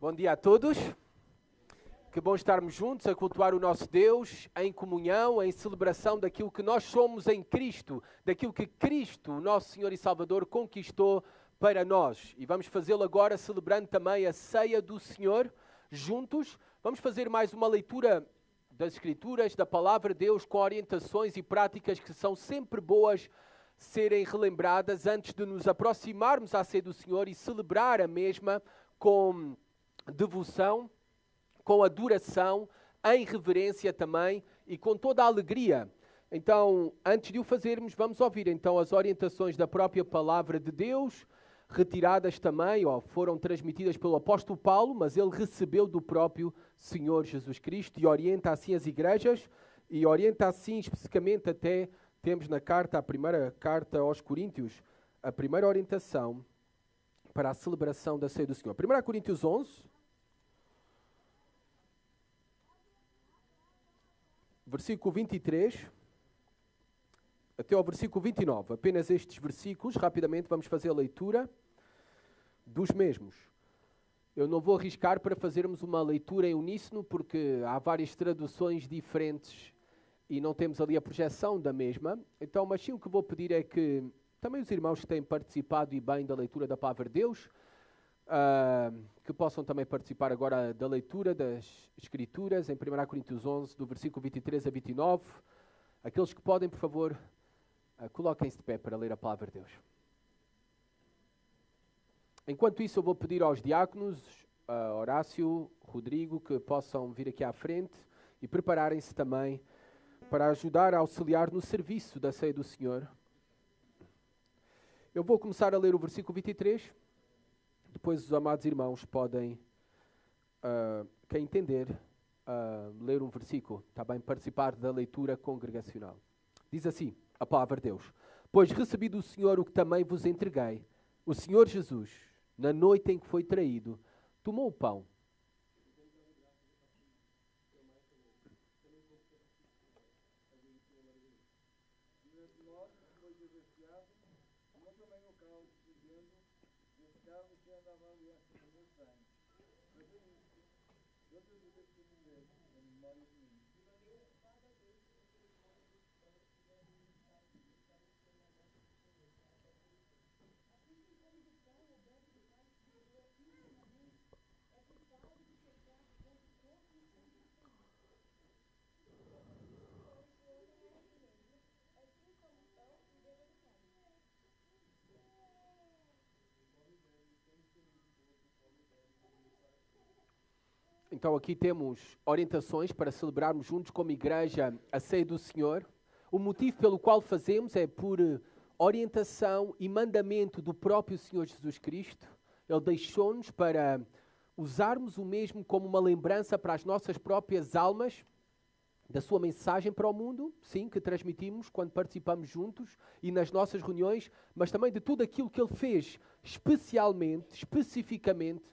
Bom dia a todos. Que bom estarmos juntos a cultuar o nosso Deus em comunhão, em celebração daquilo que nós somos em Cristo, daquilo que Cristo, nosso Senhor e Salvador, conquistou para nós. E vamos fazê-lo agora celebrando também a ceia do Senhor juntos. Vamos fazer mais uma leitura das Escrituras, da Palavra de Deus, com orientações e práticas que são sempre boas serem relembradas antes de nos aproximarmos à ceia do Senhor e celebrar a mesma com devoção, com adoração, em reverência também e com toda a alegria. Então, antes de o fazermos, vamos ouvir então as orientações da própria Palavra de Deus, retiradas também, ou foram transmitidas pelo apóstolo Paulo, mas ele recebeu do próprio Senhor Jesus Cristo e orienta assim as igrejas, e orienta assim especificamente até, temos na carta, a primeira carta aos Coríntios, a primeira orientação para a celebração da ceia do Senhor. 1 Coríntios 11, versículo 23 até ao versículo 29. Apenas estes versículos, rapidamente vamos fazer a leitura dos mesmos. Eu não vou arriscar para fazermos uma leitura em uníssono, porque há várias traduções diferentes e não temos ali a projeção da mesma. Então, mas sim, o que vou pedir é que também os irmãos que têm participado e bem da leitura da Palavra de Deus, que possam também participar agora da leitura das Escrituras, em 1 Coríntios 11, do versículo 23 a 29. Aqueles que podem, por favor, coloquem-se de pé para ler a Palavra de Deus. Enquanto isso, eu vou pedir aos diáconos, Horácio, Rodrigo, que possam vir aqui à frente e prepararem-se também para ajudar a auxiliar no serviço da ceia do Senhor. Eu vou começar a ler o versículo 23. Depois os amados irmãos podem, quem entender, ler um versículo, está bem? Participar da leitura congregacional. Diz assim a Palavra de Deus: Pois recebi do Senhor o que também vos entreguei. O Senhor Jesus, na noite em que foi traído, tomou o pão. Então aqui temos orientações para celebrarmos juntos como igreja a ceia do Senhor. O motivo pelo qual fazemos é por orientação e mandamento do próprio Senhor Jesus Cristo. Ele deixou-nos para usarmos o mesmo como uma lembrança para as nossas próprias almas, da sua mensagem para o mundo, sim, que transmitimos quando participamos juntos e nas nossas reuniões, mas também de tudo aquilo que Ele fez especialmente, especificamente,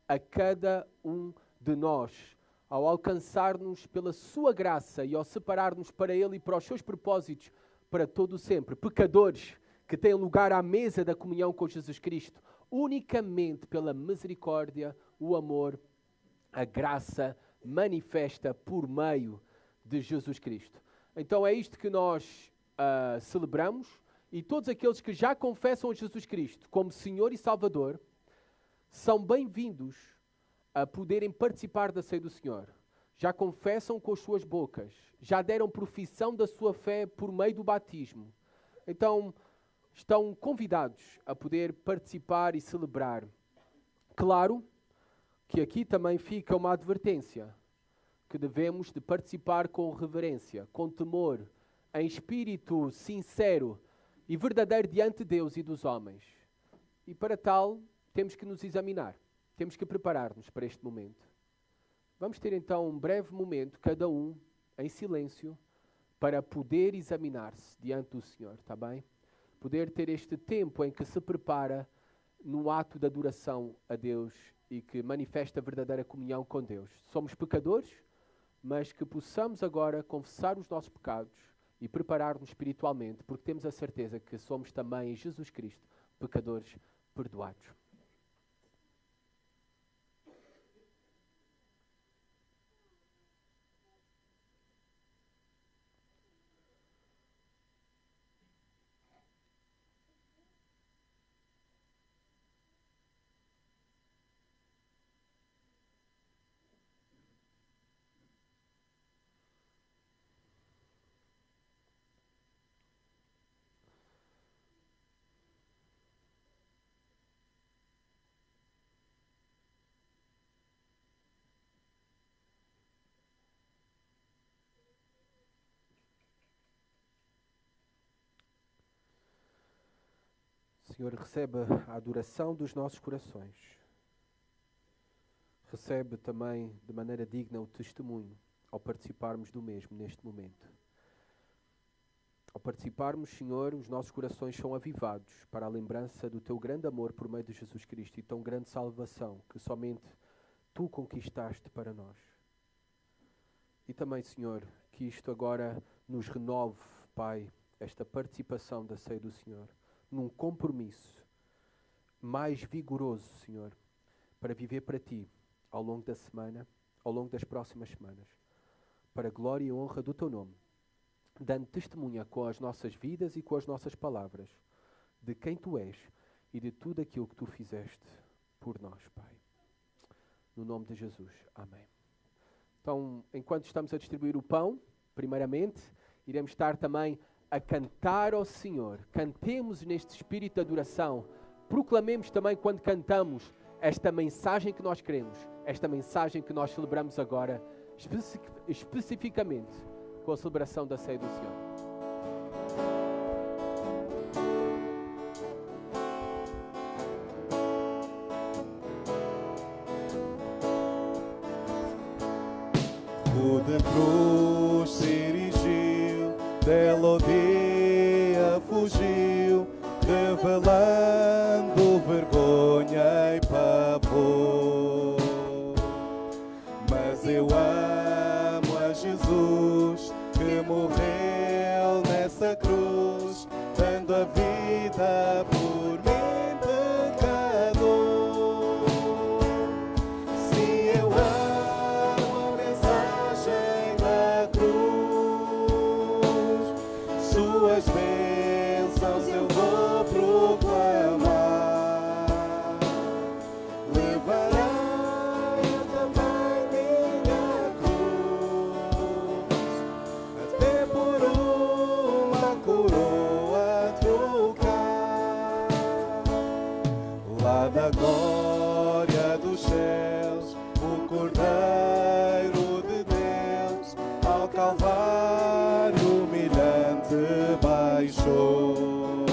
a cada um de nós, ao alcançar-nos pela sua graça e ao separar-nos para Ele e para os seus propósitos para todo o sempre. Pecadores que têm lugar à mesa da comunhão com Jesus Cristo, unicamente pela misericórdia, o amor, a graça manifesta por meio de Jesus Cristo. Então é isto que nós celebramos, e todos aqueles que já confessam a Jesus Cristo como Senhor e Salvador são bem-vindos a poderem participar da ceia do Senhor. Já confessam com as suas bocas, já deram profissão da sua fé por meio do batismo. Então, estão convidados a poder participar e celebrar. Claro que aqui também fica uma advertência, que devemos de participar com reverência, com temor, em espírito sincero e verdadeiro diante de Deus e dos homens. E para tal, temos que nos examinar. Temos que preparar-nos para este momento. Vamos ter então um breve momento, cada um, em silêncio, para poder examinar-se diante do Senhor, está bem? Poder ter este tempo em que se prepara no ato de adoração a Deus e que manifesta a verdadeira comunhão com Deus. Somos pecadores, mas que possamos agora confessar os nossos pecados e preparar-nos espiritualmente, porque temos a certeza que somos também em Jesus Cristo pecadores perdoados. Senhor, recebe a adoração dos nossos corações. Recebe também de maneira digna o testemunho ao participarmos do mesmo neste momento. Ao participarmos, Senhor, os nossos corações são avivados para a lembrança do Teu grande amor por meio de Jesus Cristo e tão grande salvação que somente Tu conquistaste para nós. E também, Senhor, que isto agora nos renove, Pai, esta participação da ceia do Senhor, num compromisso mais vigoroso, Senhor, para viver para Ti ao longo da semana, ao longo das próximas semanas, para a glória e honra do Teu nome, dando testemunha com as nossas vidas e com as nossas palavras de quem Tu és e de tudo aquilo que Tu fizeste por nós, Pai. No nome de Jesus. Amém. Então, enquanto estamos a distribuir o pão, primeiramente, iremos estar também a cantar ao Senhor. Cantemos neste espírito de adoração. Proclamemos também quando cantamos esta mensagem que nós queremos, esta mensagem que nós celebramos agora, especificamente com a celebração da ceia do Senhor. Da cruz se erigiu, dela aldeia fugiu, revelando vergonha e pavor. Mas eu amo a Jesus, que morreu nessa cruz, dando a vida por mim, pecador. Se eu amo a mensagem da cruz, suas bênçãos eu vou proclamar. Levarei eu também minha cruz, até por uma coroa trocar. Lá da glória dos céus, o Cordeiro de Deus ao Calvário humilhante baixou.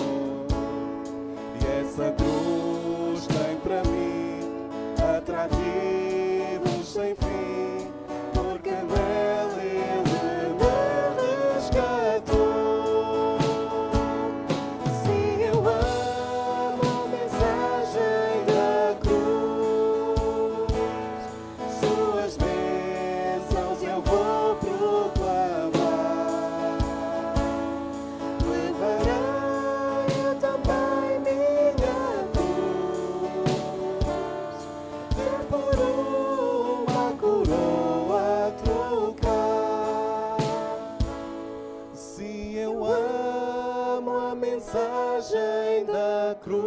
E essa cruz tem para mim atrativos sem fim, porque nela Ele me resgatou. Se eu amo a mensagem da cruz, suas bênçãos eu vou proclamar. Levarei eu também minha cruz, até por uma coroa trocar. Se eu amo a mensagem da cruz,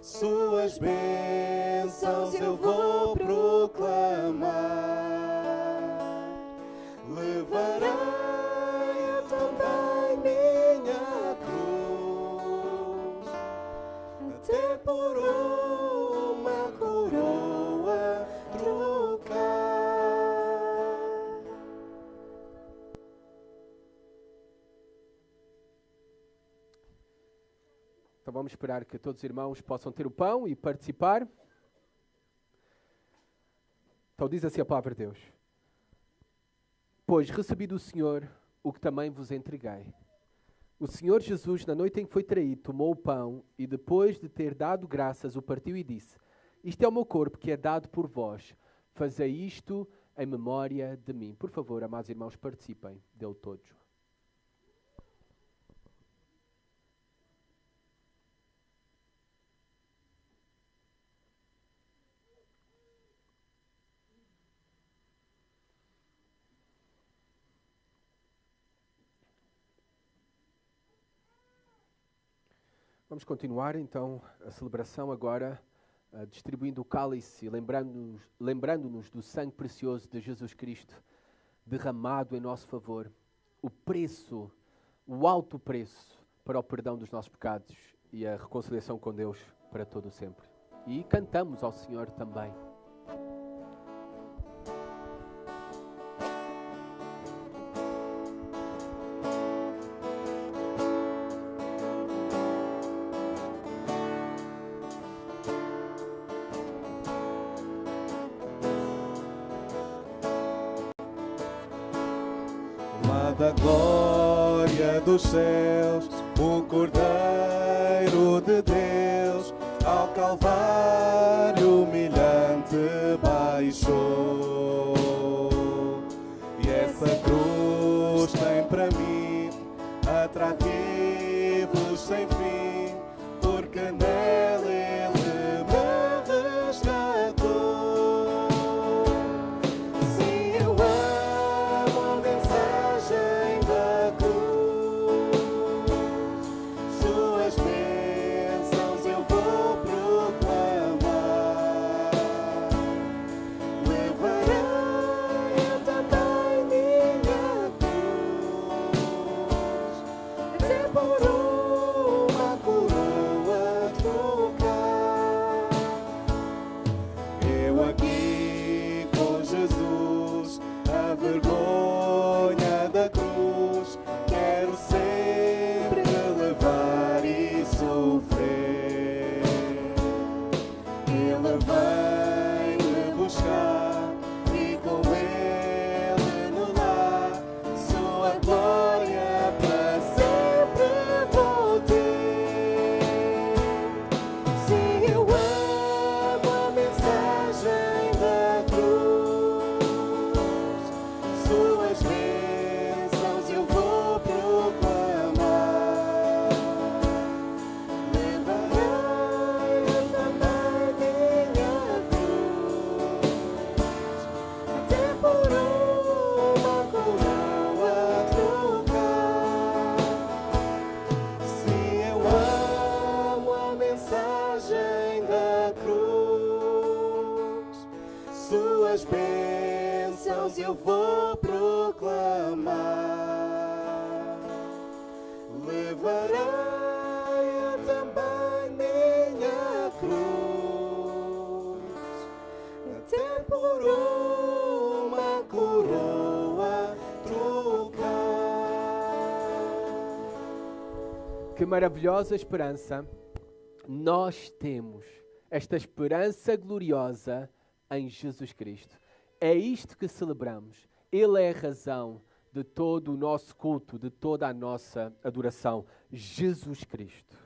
suas bênçãos eu vou proclamar. Levarei eu também minha cruz, até por uma coroa trocar. Então vamos esperar que todos os irmãos possam ter o pão e participar. Então diz assim a palavra de Deus: Pois recebi do Senhor o que também vos entreguei. O Senhor Jesus, na noite em que foi traído, tomou o pão e depois de ter dado graças, o partiu e disse: Isto é o meu corpo que é dado por vós. Fazei isto em memória de mim. Por favor, amados irmãos, participem dele todos. Vamos continuar então a celebração agora, distribuindo o cálice, lembrando-nos do sangue precioso de Jesus Cristo, derramado em nosso favor, o preço, o alto preço para o perdão dos nossos pecados e a reconciliação com Deus para todo o sempre. E cantamos ao Senhor também. da glória dos céus, o Cordeiro de Deus, ao Calvário humilhante baixou. E essa cruz tem para mim atrativos sem fim, porque nela Ele me resgatou. Sim, eu amo a mensagem da cruz, suas bênçãos eu vou proclamar. Levarei eu também minha cruz, até por uma coroa trocar. Eu aqui com Jesus, a vergonha da cruz, quero sempre levar e sofrer. Ele vem me buscar e com Ele no lar, sua glória para sempre vou ter. Sim, eu amo a mensagem da cruz, suas bênçãos eu vou proclamar. Levarei eu também minha cruz, até por uma coroa trocar. Sim, eu amo a mensagem da cruz, suas bênçãos eu vou proclamar. Levarei eu também minha cruz, até por uma coroa trocar. Que maravilhosa esperança nós temos, esta esperança gloriosa em Jesus Cristo. É isto que celebramos. Ele é a razão de todo o nosso culto, de toda a nossa adoração. Jesus Cristo.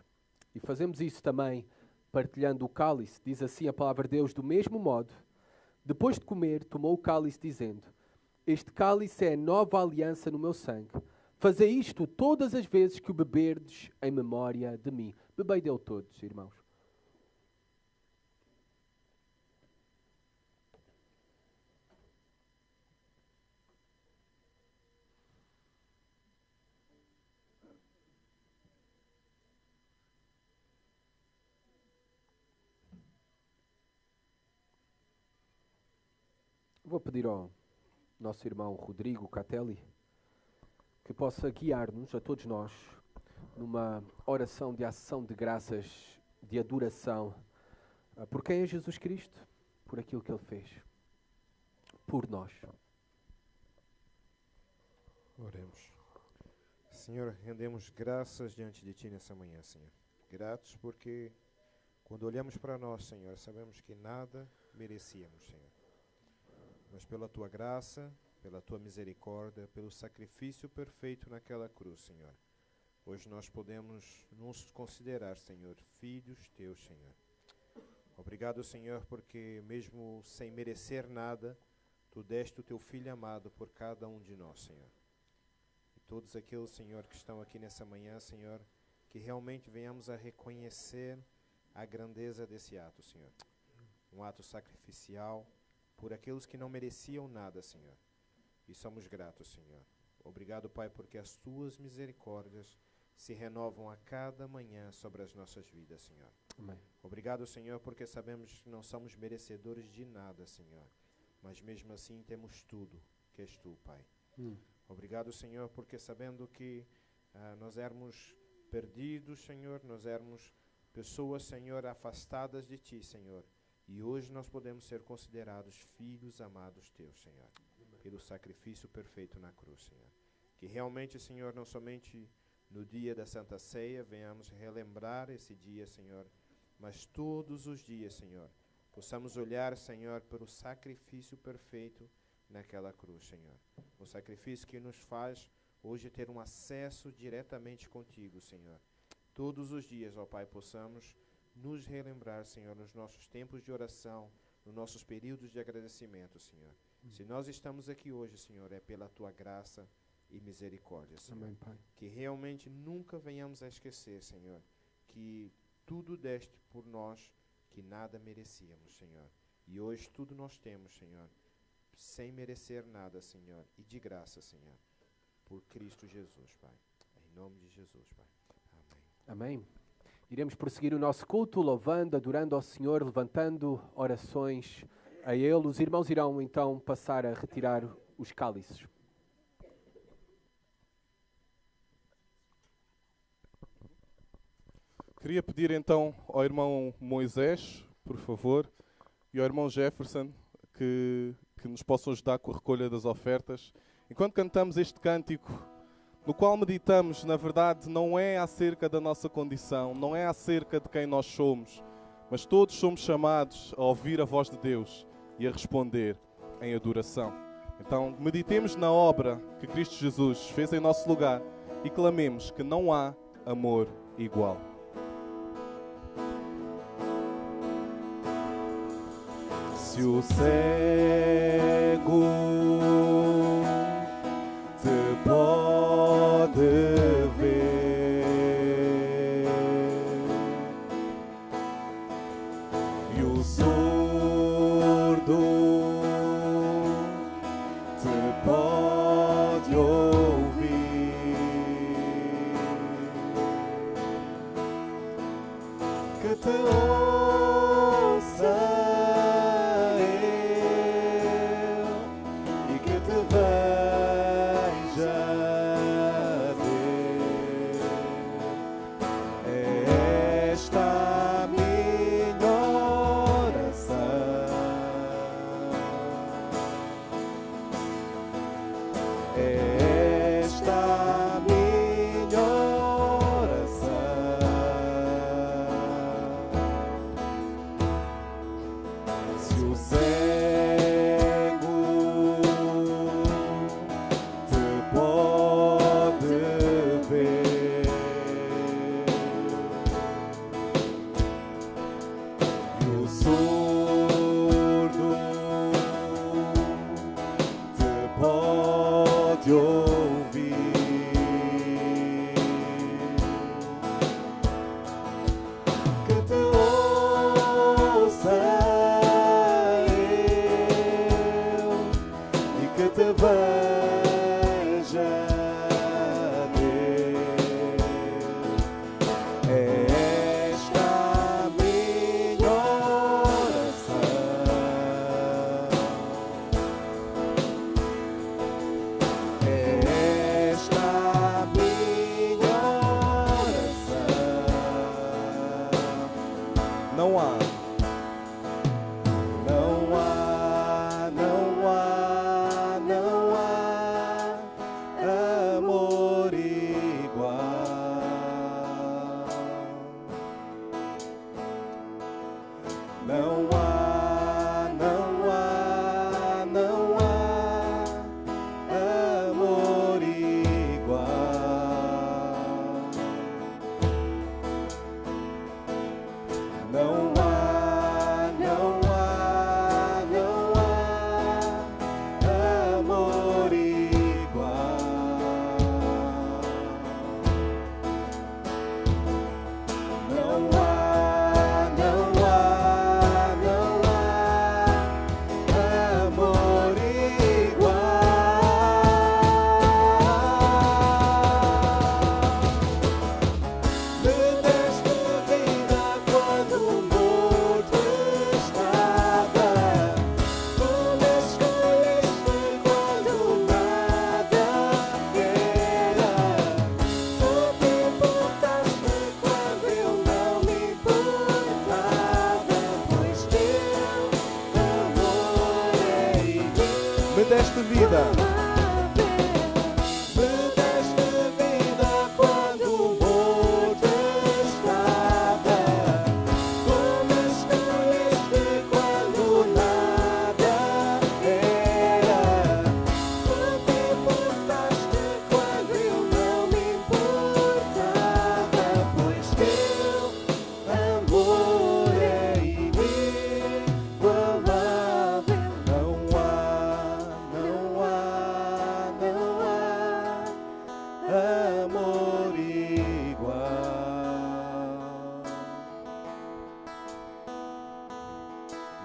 E fazemos isso também partilhando o cálice. Diz assim a palavra de Deus: do mesmo modo, depois de comer, tomou o cálice dizendo: este cálice é a nova aliança no meu sangue. Fazei isto todas as vezes que o beberdes em memória de mim. Bebei dele todos, irmãos. Vou pedir ao nosso irmão Rodrigo Catelli que possa guiar-nos, a todos nós, numa oração de ação de graças, de adoração, por quem é Jesus Cristo, por aquilo que Ele fez, por nós. Oremos. Senhor, rendemos graças diante de Ti nessa manhã, Senhor. Gratos porque quando olhamos para nós, Senhor, sabemos que nada merecíamos, Senhor. Mas pela Tua graça, pela Tua misericórdia, pelo sacrifício perfeito naquela cruz, Senhor, hoje nós podemos nos considerar, Senhor, filhos Teus, Senhor. Obrigado, Senhor, porque mesmo sem merecer nada, Tu deste o Teu Filho amado por cada um de nós, Senhor. E todos aqueles, Senhor, que estão aqui nessa manhã, Senhor, que realmente venhamos a reconhecer a grandeza desse ato, Senhor. Um ato sacrificial por aqueles que não mereciam nada, Senhor. E somos gratos, Senhor. Obrigado, Pai, porque as Tuas misericórdias se renovam a cada manhã sobre as nossas vidas, Senhor. Amém. Obrigado, Senhor, porque sabemos que não somos merecedores de nada, Senhor. Mas mesmo assim temos tudo, que és Tu, Pai. Obrigado, Senhor, porque sabendo que nós éramos perdidos, Senhor, nós éramos pessoas, Senhor, afastadas de Ti, Senhor. E hoje nós podemos ser considerados filhos amados Teus, Senhor, pelo sacrifício perfeito na cruz, Senhor. Que realmente, Senhor, não somente no dia da Santa Ceia venhamos relembrar esse dia, Senhor, mas todos os dias, Senhor, possamos olhar, Senhor, para o sacrifício perfeito naquela cruz, Senhor. O sacrifício que nos faz hoje ter um acesso diretamente contigo, Senhor. Todos os dias, ó Pai, possamos nos relembrar, Senhor, nos nossos tempos de oração, nos nossos períodos de agradecimento, Senhor. Se nós estamos aqui hoje, Senhor, é pela Tua graça e misericórdia, Senhor. Amém, Pai. Que realmente nunca venhamos a esquecer, Senhor, que tudo deste por nós, que nada merecíamos, Senhor. E hoje tudo nós temos, Senhor, sem merecer nada, Senhor, e de graça, Senhor, por Cristo Jesus, Pai. Em nome de Jesus, Pai. Amém. Amém. Iremos prosseguir o nosso culto, louvando, adorando ao Senhor, levantando orações a Ele. Os irmãos irão então passar a retirar os cálices. Queria pedir então ao irmão Moisés, por favor, e ao irmão Jefferson que nos possam ajudar com a recolha das ofertas. Enquanto cantamos este cântico, no qual meditamos, na verdade, não é acerca da nossa condição, não é acerca de quem nós somos, mas todos somos chamados a ouvir a voz de Deus e a responder em adoração. Então, meditemos na obra que Cristo Jesus fez em nosso lugar e clamemos que não há amor igual. Se o cego te pode ver e o surdo te pode ouvir, que te ouça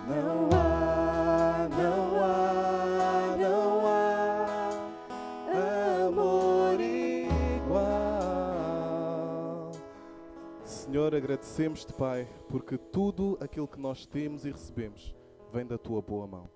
Não há, não há, não há amor igual. Senhor, agradecemos-te, Pai, porque tudo aquilo que nós temos e recebemos vem da tua boa mão.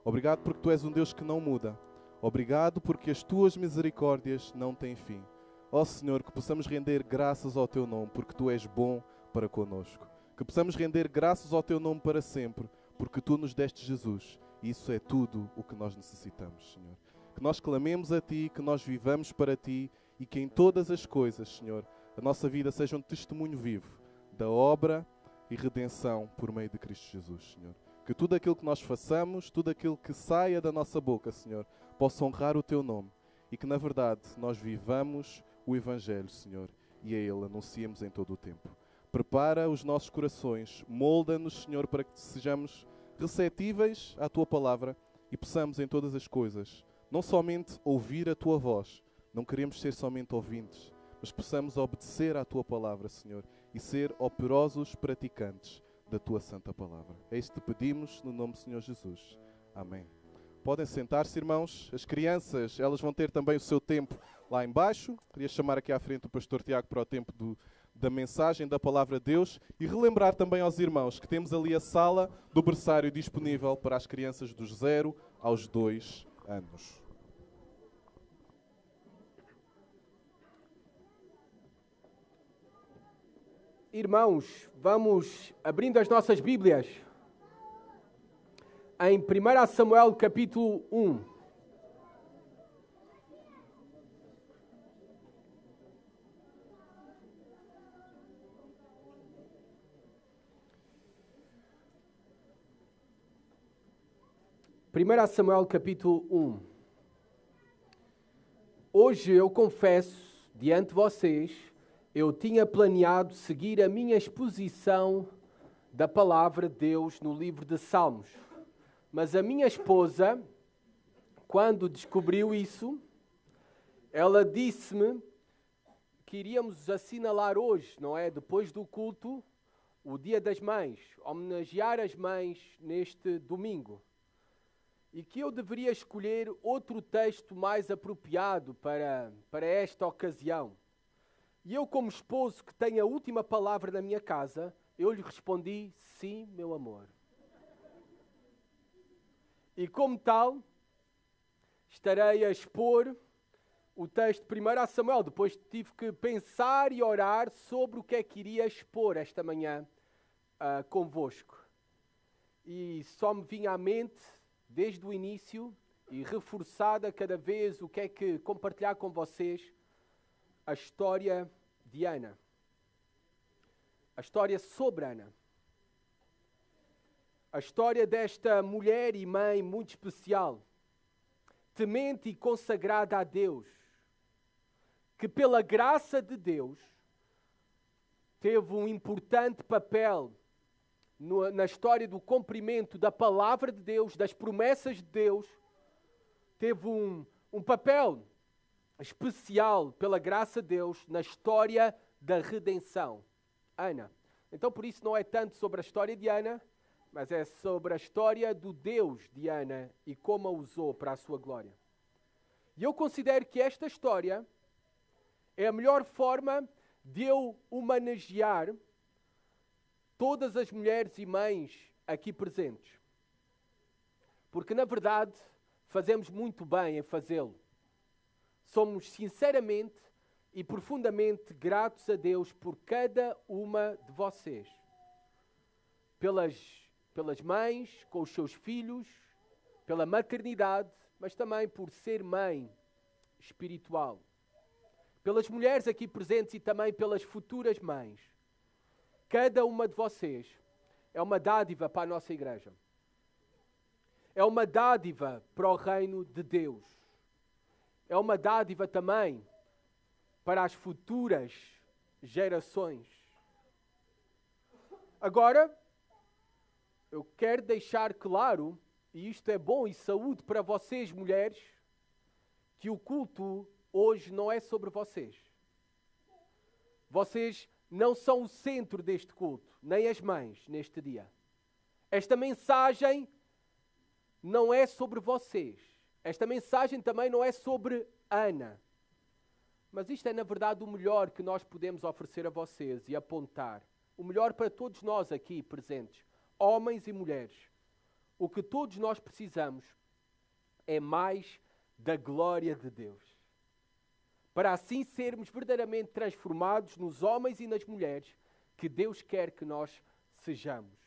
Obrigado porque tu és um Deus que não muda. Obrigado porque as tuas misericórdias não têm fim. Ó Senhor, que possamos render graças ao teu nome, porque tu és bom para conosco. Que possamos render graças ao teu nome para sempre, porque tu nos deste Jesus. E isso é tudo o que nós necessitamos, Senhor. Que nós clamemos a ti, que nós vivamos para ti e que em todas as coisas, Senhor, a nossa vida seja um testemunho vivo da obra e redenção por meio de Cristo Jesus, Senhor. Que tudo aquilo que nós façamos, tudo aquilo que saia da nossa boca, Senhor, possa honrar o teu nome e que, na verdade, nós vivamos o Evangelho, Senhor, e a Ele anunciemos em todo o tempo. Prepara os nossos corações, molda-nos, Senhor, para que sejamos receptíveis à Tua Palavra e possamos em todas as coisas, não somente ouvir a Tua voz, não queremos ser somente ouvintes, mas possamos obedecer à Tua Palavra, Senhor, e ser operosos praticantes da Tua Santa Palavra. É isto que pedimos no nome do Senhor Jesus. Amém. Podem sentar-se, irmãos. As crianças, elas vão ter também o seu tempo lá embaixo. Queria chamar aqui à frente o pastor Tiago para o tempo da mensagem da Palavra de Deus e relembrar também aos irmãos que temos ali a sala do berçário disponível para as crianças dos 0 aos 2 anos. Irmãos, vamos abrindo as nossas Bíblias em 1 Samuel capítulo 1. Primeiro Samuel capítulo 1. Hoje eu confesso diante de vocês, eu tinha planeado seguir a minha exposição da palavra de Deus no livro de Salmos. Mas a minha esposa, quando descobriu isso, ela disse-me que iríamos assinalar hoje, não é? Depois do culto, o Dia das Mães, homenagear as mães neste domingo. E que eu deveria escolher outro texto mais apropriado para esta ocasião. E eu, como esposo que tem a última palavra na minha casa, eu lhe respondi, sim, meu amor. E como tal, estarei a expor o texto de 1 Samuel. Depois tive que pensar e orar sobre o que é que iria expor esta manhã convosco. E só me vinha à mente, desde o início, e reforçada cada vez o que é que compartilhar com vocês, a história de Ana. A história sobre Ana. A história desta mulher e mãe muito especial, temente e consagrada a Deus, que pela graça de Deus teve um importante papel na história do cumprimento da palavra de Deus, das promessas de Deus, teve um papel especial pela graça de Deus na história da redenção. Ana. Então por isso não é tanto sobre a história de Ana, mas é sobre a história do Deus de Ana e como a usou para a sua glória. E eu considero que esta história é a melhor forma de eu homenagear todas as mulheres e mães aqui presentes. Porque na verdade fazemos muito bem em fazê-lo. Somos sinceramente e profundamente gratos a Deus por cada uma de vocês. Pelas mães, com os seus filhos, pela maternidade, mas também por ser mãe espiritual. Pelas mulheres aqui presentes e também pelas futuras mães. Cada uma de vocês é uma dádiva para a nossa igreja. É uma dádiva para o reino de Deus. É uma dádiva também para as futuras gerações. Agora, eu quero deixar claro, e isto é bom e saúde para vocês, mulheres, que o culto hoje não é sobre vocês. Vocês não são o centro deste culto, nem as mães neste dia. Esta mensagem não é sobre vocês. Esta mensagem também não é sobre Ana. Mas isto é, na verdade, o melhor que nós podemos oferecer a vocês e apontar. O melhor para todos nós aqui presentes, homens e mulheres. O que todos nós precisamos é mais da glória de Deus. Para assim sermos verdadeiramente transformados nos homens e nas mulheres que Deus quer que nós sejamos.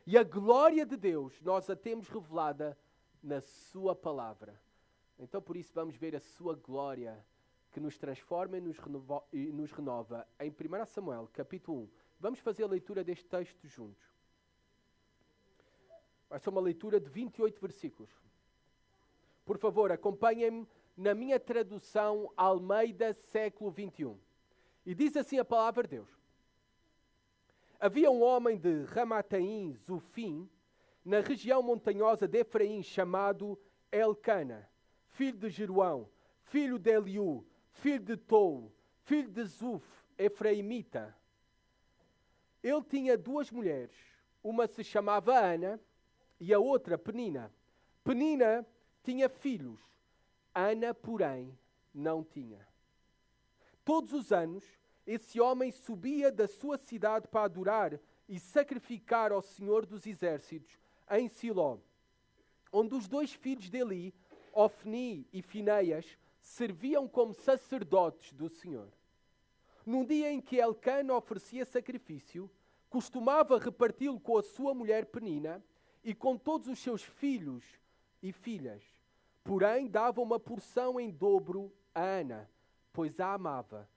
E a glória de Deus nós a temos revelada na sua palavra. Então por isso vamos ver a sua glória que nos transforma e nos renova em 1 Samuel, capítulo 1. Vamos fazer a leitura deste texto juntos. Vai ser uma leitura de 28 versículos. Por favor, acompanhem-me na minha tradução Almeida, século 21. E diz assim a palavra de Deus. Havia um homem de Ramataim, Zufim, na região montanhosa de Efraim, chamado Elcana, filho de Jeroão, filho de Eliú, filho de Tou, filho de Zuf, efraimita. Ele tinha duas mulheres, uma se chamava Ana e a outra Penina. Penina tinha filhos, Ana, porém, não tinha. Todos os anos, esse homem subia da sua cidade para adorar e sacrificar ao Senhor dos Exércitos em Siló, onde os dois filhos de Eli, Ofni e Fineias, serviam como sacerdotes do Senhor. No dia em que Elcana oferecia sacrifício, costumava reparti-lo com a sua mulher Penina e com todos os seus filhos e filhas. Porém, dava uma porção em dobro a Ana, pois a amava,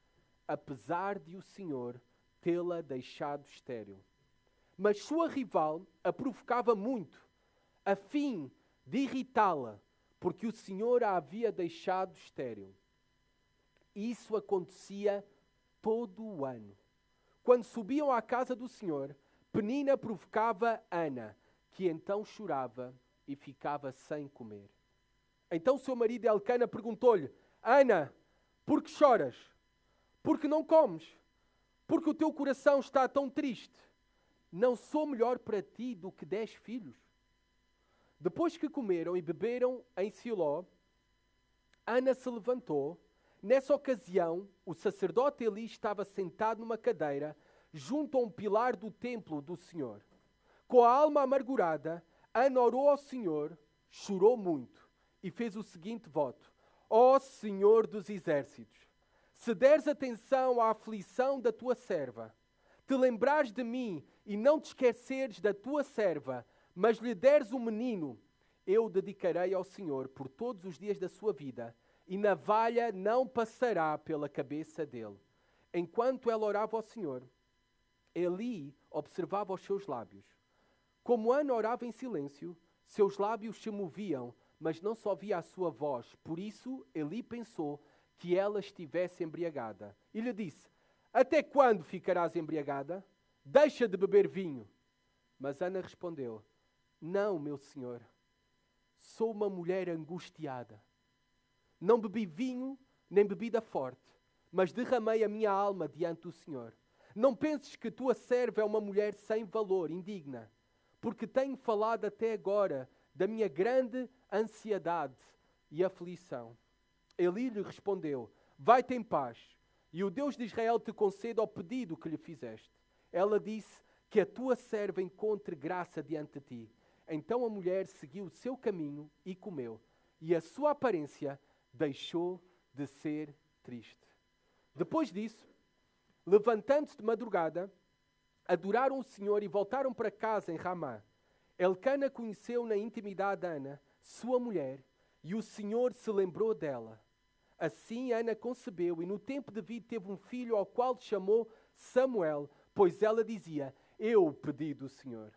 apesar de o Senhor tê-la deixado estéril. Mas sua rival a provocava muito, a fim de irritá-la, porque o Senhor a havia deixado estéril. Isso acontecia todo o ano. Quando subiam à casa do Senhor, Penina provocava Ana, que então chorava e ficava sem comer. Então seu marido Elcana perguntou-lhe: Ana, por que choras? Por que não comes? Porque o teu coração está tão triste. Não sou melhor para ti do que 10 filhos? Depois que comeram e beberam em Siló, Ana se levantou. Nessa ocasião, o sacerdote Eli estava sentado numa cadeira junto a um pilar do templo do Senhor. Com a alma amargurada, Ana orou ao Senhor, chorou muito e fez o seguinte voto: Ó Senhor dos Exércitos, se deres atenção à aflição da tua serva, te lembrares de mim e não te esqueceres da tua serva, mas lhe deres um menino, eu o dedicarei ao Senhor por todos os dias da sua vida, e navalha não passará pela cabeça dele. Enquanto ela orava ao Senhor, Eli observava os seus lábios. Como Ana orava em silêncio, seus lábios se moviam, mas não se ouvia a sua voz. Por isso, Eli pensou que ela estivesse embriagada. E lhe disse: Até quando ficarás embriagada? Deixa de beber vinho. Mas Ana respondeu: Não, meu senhor, sou uma mulher angustiada. Não bebi vinho, nem bebida forte, mas derramei a minha alma diante do Senhor. Não penses que tua serva é uma mulher sem valor, indigna, porque tenho falado até agora da minha grande ansiedade e aflição. Eli lhe respondeu: Vai-te em paz, e o Deus de Israel te conceda o pedido que lhe fizeste. Ela disse: Que a tua serva encontre graça diante de ti. Então a mulher seguiu o seu caminho e comeu, e a sua aparência deixou de ser triste. Depois disso, levantando-se de madrugada, adoraram o Senhor e voltaram para casa em Ramá. Elcana conheceu na intimidade Ana, sua mulher, e o Senhor se lembrou dela. Assim Ana concebeu e no tempo devido teve um filho ao qual chamou Samuel, pois ela dizia: Eu pedi do Senhor.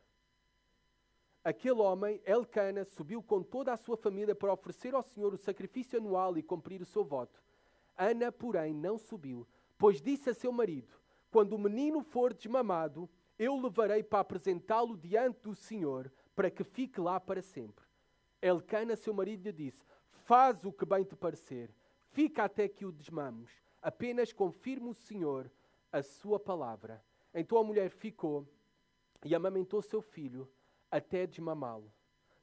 Aquele homem, Elcana, subiu com toda a sua família para oferecer ao Senhor o sacrifício anual e cumprir o seu voto. Ana, porém, não subiu, pois disse a seu marido: Quando o menino for desmamado, eu o levarei para apresentá-lo diante do Senhor, para que fique lá para sempre. Elcana, seu marido, lhe disse: Faz o que bem te parecer, fica até que o desmames, apenas confirme o Senhor a sua palavra. Então a mulher ficou e amamentou seu filho. até desmamá-lo.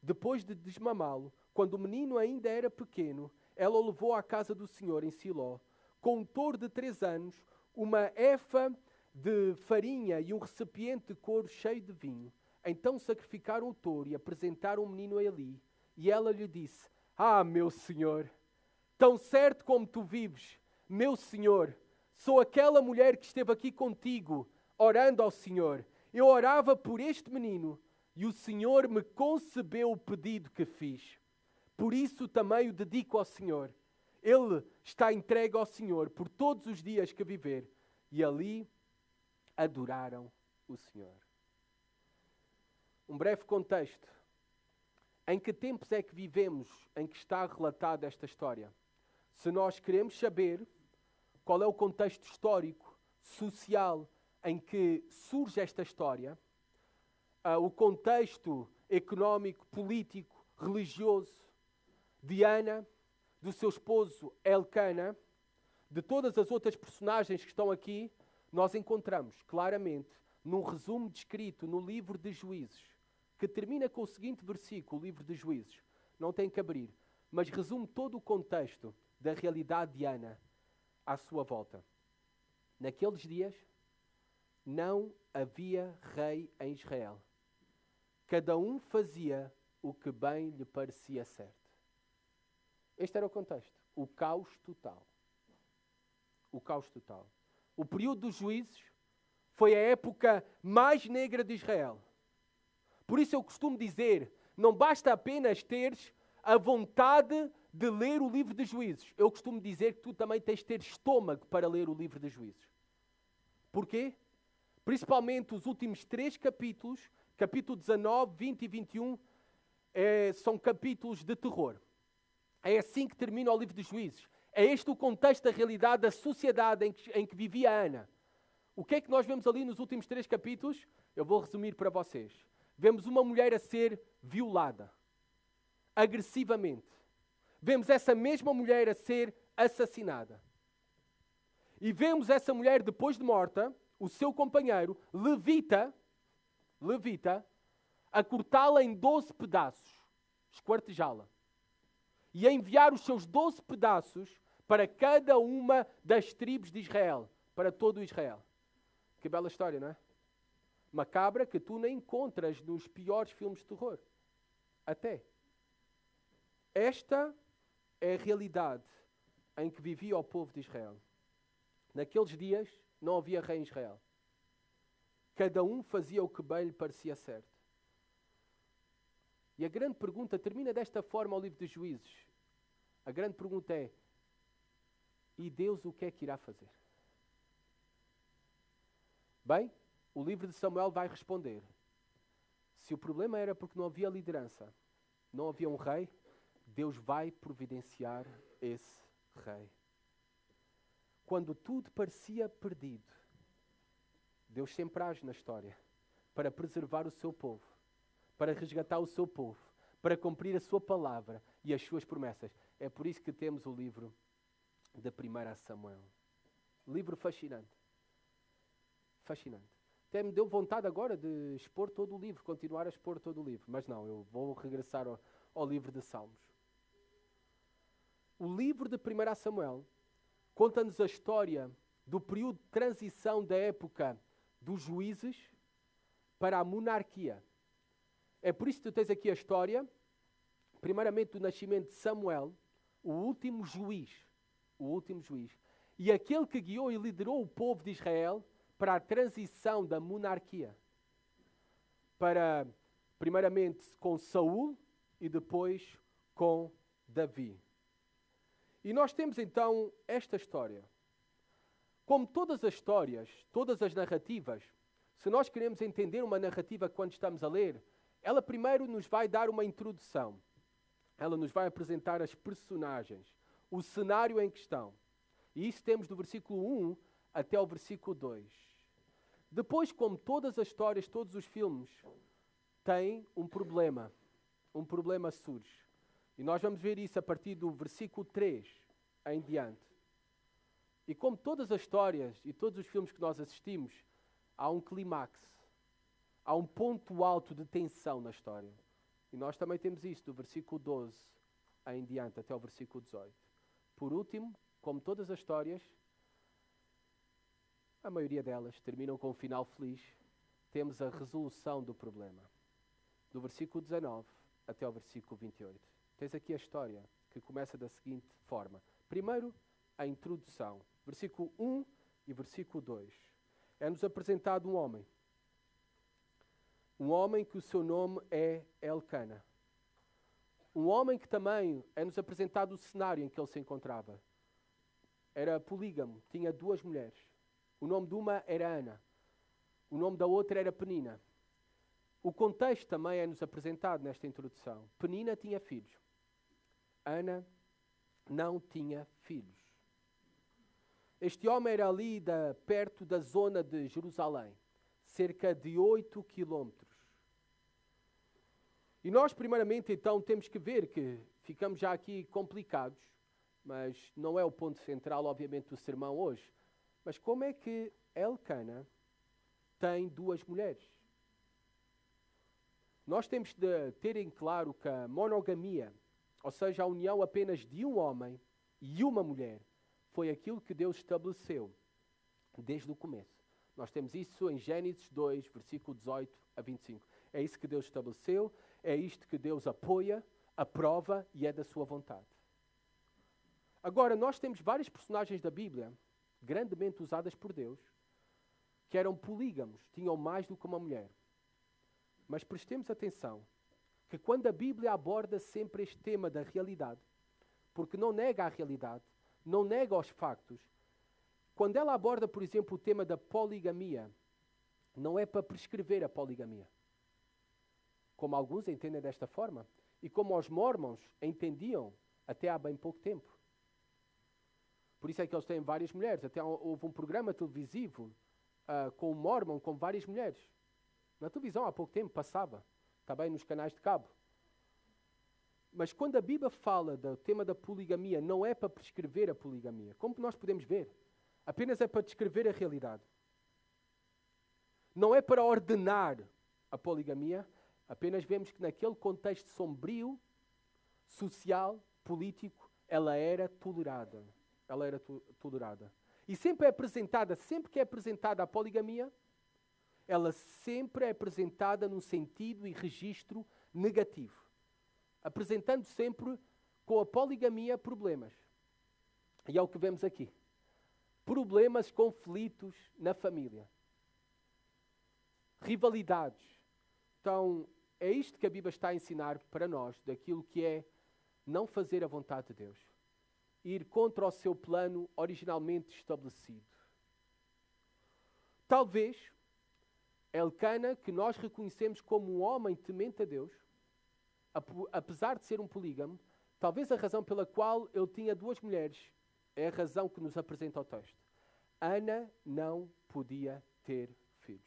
Depois de desmamá-lo, quando o menino ainda era pequeno, ela o levou à casa do Senhor em Siló, com um touro de 3 anos, uma efa de farinha e um recipiente de couro cheio de vinho. Então sacrificaram o touro e apresentaram o menino a Eli. E ela lhe disse: Ah, meu senhor, tão certo como tu vives, meu senhor, sou aquela mulher que esteve aqui contigo, orando ao Senhor. Eu orava por este menino e o Senhor me concebeu o pedido que fiz. Por isso também o dedico ao Senhor. Ele está entregue ao Senhor por todos os dias que viver. E ali adoraram o Senhor. Um breve contexto. Em que tempos é que vivemos em que está relatada esta história? Se nós queremos saber qual é o contexto histórico, social, em que surge esta história, o contexto económico, político, religioso de Ana, do seu esposo Elcana, de todas as outras personagens que estão aqui, nós encontramos claramente num resumo descrito no livro de Juízes, que termina com o seguinte versículo, o livro de Juízes. Não tem que abrir, mas resume todo o contexto da realidade de Ana à sua volta. Naqueles dias, não havia rei em Israel. Cada um fazia o que bem lhe parecia certo. Este era o contexto. O caos total. O caos total. O período dos juízes foi a época mais negra de Israel. Por isso eu costumo dizer, não basta apenas teres a vontade de ler o livro de Juízes. Eu costumo dizer que tu também tens de ter estômago para ler o livro de Juízes. Porquê? Principalmente os últimos 3 capítulos, capítulo 19, 20 e 21, são capítulos de terror. É assim que termina o livro de Juízes. É este o contexto da realidade da sociedade em que vivia Ana. O que é que nós vemos ali nos últimos 3 capítulos? Eu vou resumir para vocês. Vemos uma mulher a ser violada, agressivamente. Vemos essa mesma mulher a ser assassinada. E vemos essa mulher, depois de morta, o seu companheiro, levita, a cortá-la em 12 pedaços, esquartejá-la. E a enviar os seus 12 pedaços para cada uma das tribos de Israel, para todo o Israel. Que bela história, não é? Macabra que tu nem encontras nos piores filmes de terror. Até. Esta é a realidade em que vivia o povo de Israel. Naqueles dias não havia rei em Israel. Cada um fazia o que bem lhe parecia certo. E a grande pergunta, termina desta forma o livro de Juízes. A grande pergunta é, e Deus o que é que irá fazer? Bem, o livro de Samuel vai responder. Se o problema era porque não havia liderança, não havia um rei, Deus vai providenciar esse rei. Quando tudo parecia perdido, Deus sempre age na história para preservar o seu povo, para resgatar o seu povo, para cumprir a sua palavra e as suas promessas. É por isso que temos o livro de 1 Samuel. Livro fascinante. Fascinante. Até me deu vontade agora de expor todo o livro, continuar a expor todo o livro. Mas não, eu vou regressar ao livro de Salmos. O livro de 1 Samuel conta-nos a história do período de transição da época dos juízes para a monarquia. É por isso que tu tens aqui a história, primeiramente do nascimento de Samuel, o último juiz, e aquele que guiou e liderou o povo de Israel para a transição da monarquia. Para, primeiramente, com Saul e depois com Davi. E nós temos então esta história. Como todas as histórias, todas as narrativas, se nós queremos entender uma narrativa quando estamos a ler, ela primeiro nos vai dar uma introdução. Ela nos vai apresentar as personagens, o cenário em questão. E isso temos do versículo 1 até ao versículo 2. Depois, como todas as histórias, todos os filmes, têm um problema. Um problema surge. E nós vamos ver isso a partir do versículo 3 em diante. E como todas as histórias e todos os filmes que nós assistimos, há um clímax. há um ponto alto de tensão na história. E nós também temos isto, do versículo 12 em diante, até o versículo 18. Por último, como todas as histórias, a maioria delas terminam com um final feliz. Temos a resolução do problema. Do versículo 19 até o versículo 28. Tens aqui a história, que começa da seguinte forma. Primeiro, a introdução. Versículo 1 e versículo 2. É-nos apresentado um homem. Um homem que o seu nome é Elcana. Um homem que também é-nos apresentado o cenário em que ele se encontrava. Era polígamo, tinha 2 mulheres. O nome de uma era Ana. O nome da outra era Penina. O contexto também é-nos apresentado nesta introdução. Penina tinha filhos. Ana não tinha filhos. Este homem era ali perto da zona de Jerusalém. Cerca de 8 quilómetros. E nós, primeiramente, então, temos que ver que ficamos já aqui complicados, mas não é o ponto central, obviamente, do sermão hoje. Mas como é que Elcana tem 2 mulheres? Nós temos de ter em claro que a monogamia, ou seja, a união apenas de um homem e uma mulher, foi aquilo que Deus estabeleceu desde o começo. Nós temos isso em Gênesis 2, versículo 18 a 25. É isso que Deus estabeleceu, é isto que Deus apoia, aprova e é da sua vontade. Agora, nós temos vários personagens da Bíblia, grandemente usadas por Deus, que eram polígamos, tinham mais do que uma mulher. Mas prestemos atenção, que quando a Bíblia aborda sempre este tema da realidade, porque não nega a realidade, não nega os factos, quando ela aborda, por exemplo, o tema da poligamia, não é para prescrever a poligamia, como alguns entendem desta forma, e como os mormons entendiam até há bem pouco tempo. Por isso é que eles têm várias mulheres. Até houve um programa televisivo com um mormon com várias mulheres. Na televisão há pouco tempo passava, também nos canais de cabo. Mas quando a Bíblia fala do tema da poligamia, não é para prescrever a poligamia. Como nós podemos ver? Apenas é para descrever a realidade. Não é para ordenar a poligamia, apenas vemos que naquele contexto sombrio, social, político, ela era tolerada. Ela era tolerada. E sempre é apresentada, sempre que é apresentada a poligamia, ela sempre é apresentada num sentido e registro negativo. Apresentando sempre com a poligamia problemas. E é o que vemos aqui. Problemas, conflitos na família. Rivalidades. Então, é isto que a Bíblia está a ensinar para nós, daquilo que é não fazer a vontade de Deus. Ir contra o seu plano originalmente estabelecido. Talvez, Elcana, que nós reconhecemos como um homem temente a Deus, apesar de ser um polígamo, talvez a razão pela qual ele tinha 2 mulheres é a razão que nos apresenta o texto. Ana não podia ter filhos.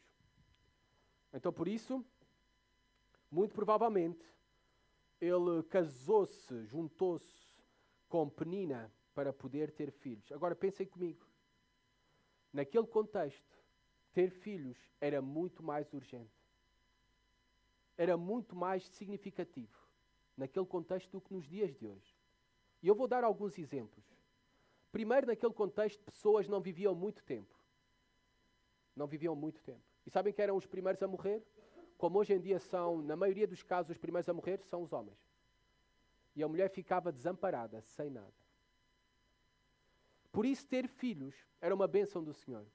Então, por isso, muito provavelmente, ele casou-se, juntou-se com Penina para poder ter filhos. Agora, pensem comigo. Naquele contexto, ter filhos era muito mais urgente. Era muito mais significativo naquele contexto do que nos dias de hoje. E eu vou dar alguns exemplos. Primeiro, naquele contexto, pessoas não viviam muito tempo. Não viviam muito tempo. E sabem que eram os primeiros a morrer? Como hoje em dia são, na maioria dos casos, os primeiros a morrer são os homens. E a mulher ficava desamparada, sem nada. Por isso, ter filhos era uma bênção do Senhor.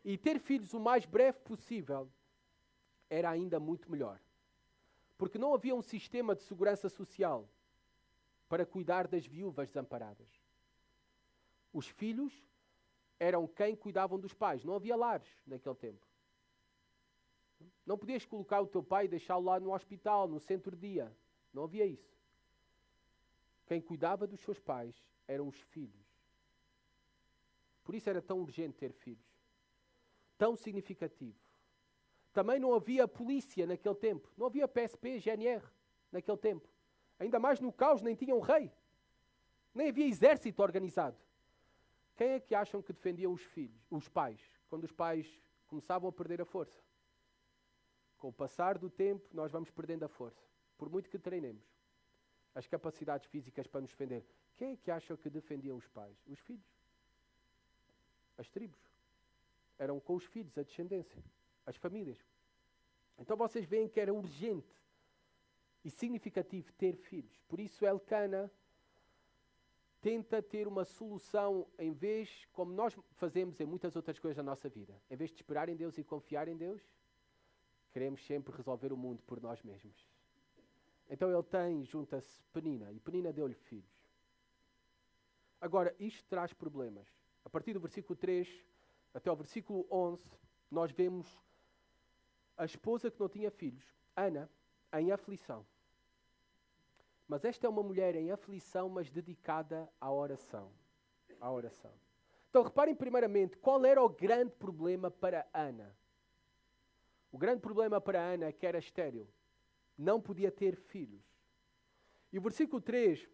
E ter filhos o mais breve possível era ainda muito melhor. Porque não havia um sistema de segurança social para cuidar das viúvas desamparadas. Os filhos eram quem cuidavam dos pais. Não havia lares naquele tempo. Não podias colocar o teu pai e deixá-lo lá no hospital, no centro-dia. Não havia isso. Quem cuidava dos seus pais eram os filhos. Por isso era tão urgente ter filhos. Tão significativo. Também não havia polícia naquele tempo. Não havia PSP, GNR naquele tempo. Ainda mais no caos, nem tinha um rei. Nem havia exército organizado. Quem é que acham que defendia os filhos, os pais, quando os pais começavam a perder a força? Com o passar do tempo, nós vamos perdendo a força. Por muito que treinemos as capacidades físicas para nos defender. Quem é que acha que defendiam os pais? Os filhos. As tribos. Eram com os filhos, a descendência. As famílias. Então vocês veem que era urgente e significativo ter filhos. Por isso Elcana tenta ter uma solução em vez, como nós fazemos em muitas outras coisas da nossa vida. Em vez de esperar em Deus e confiar em Deus, queremos sempre resolver o mundo por nós mesmos. Então ele junta-se Penina, e Penina deu-lhe filhos. Agora, isto traz problemas. A partir do versículo 3 até ao versículo 11, nós vemos a esposa que não tinha filhos, Ana, em aflição. Mas esta é uma mulher em aflição, mas dedicada à oração. À oração. Então reparem primeiramente, qual era o grande problema para Ana? O grande problema para Ana é que era estéril. Não podia ter filhos. E o versículo 3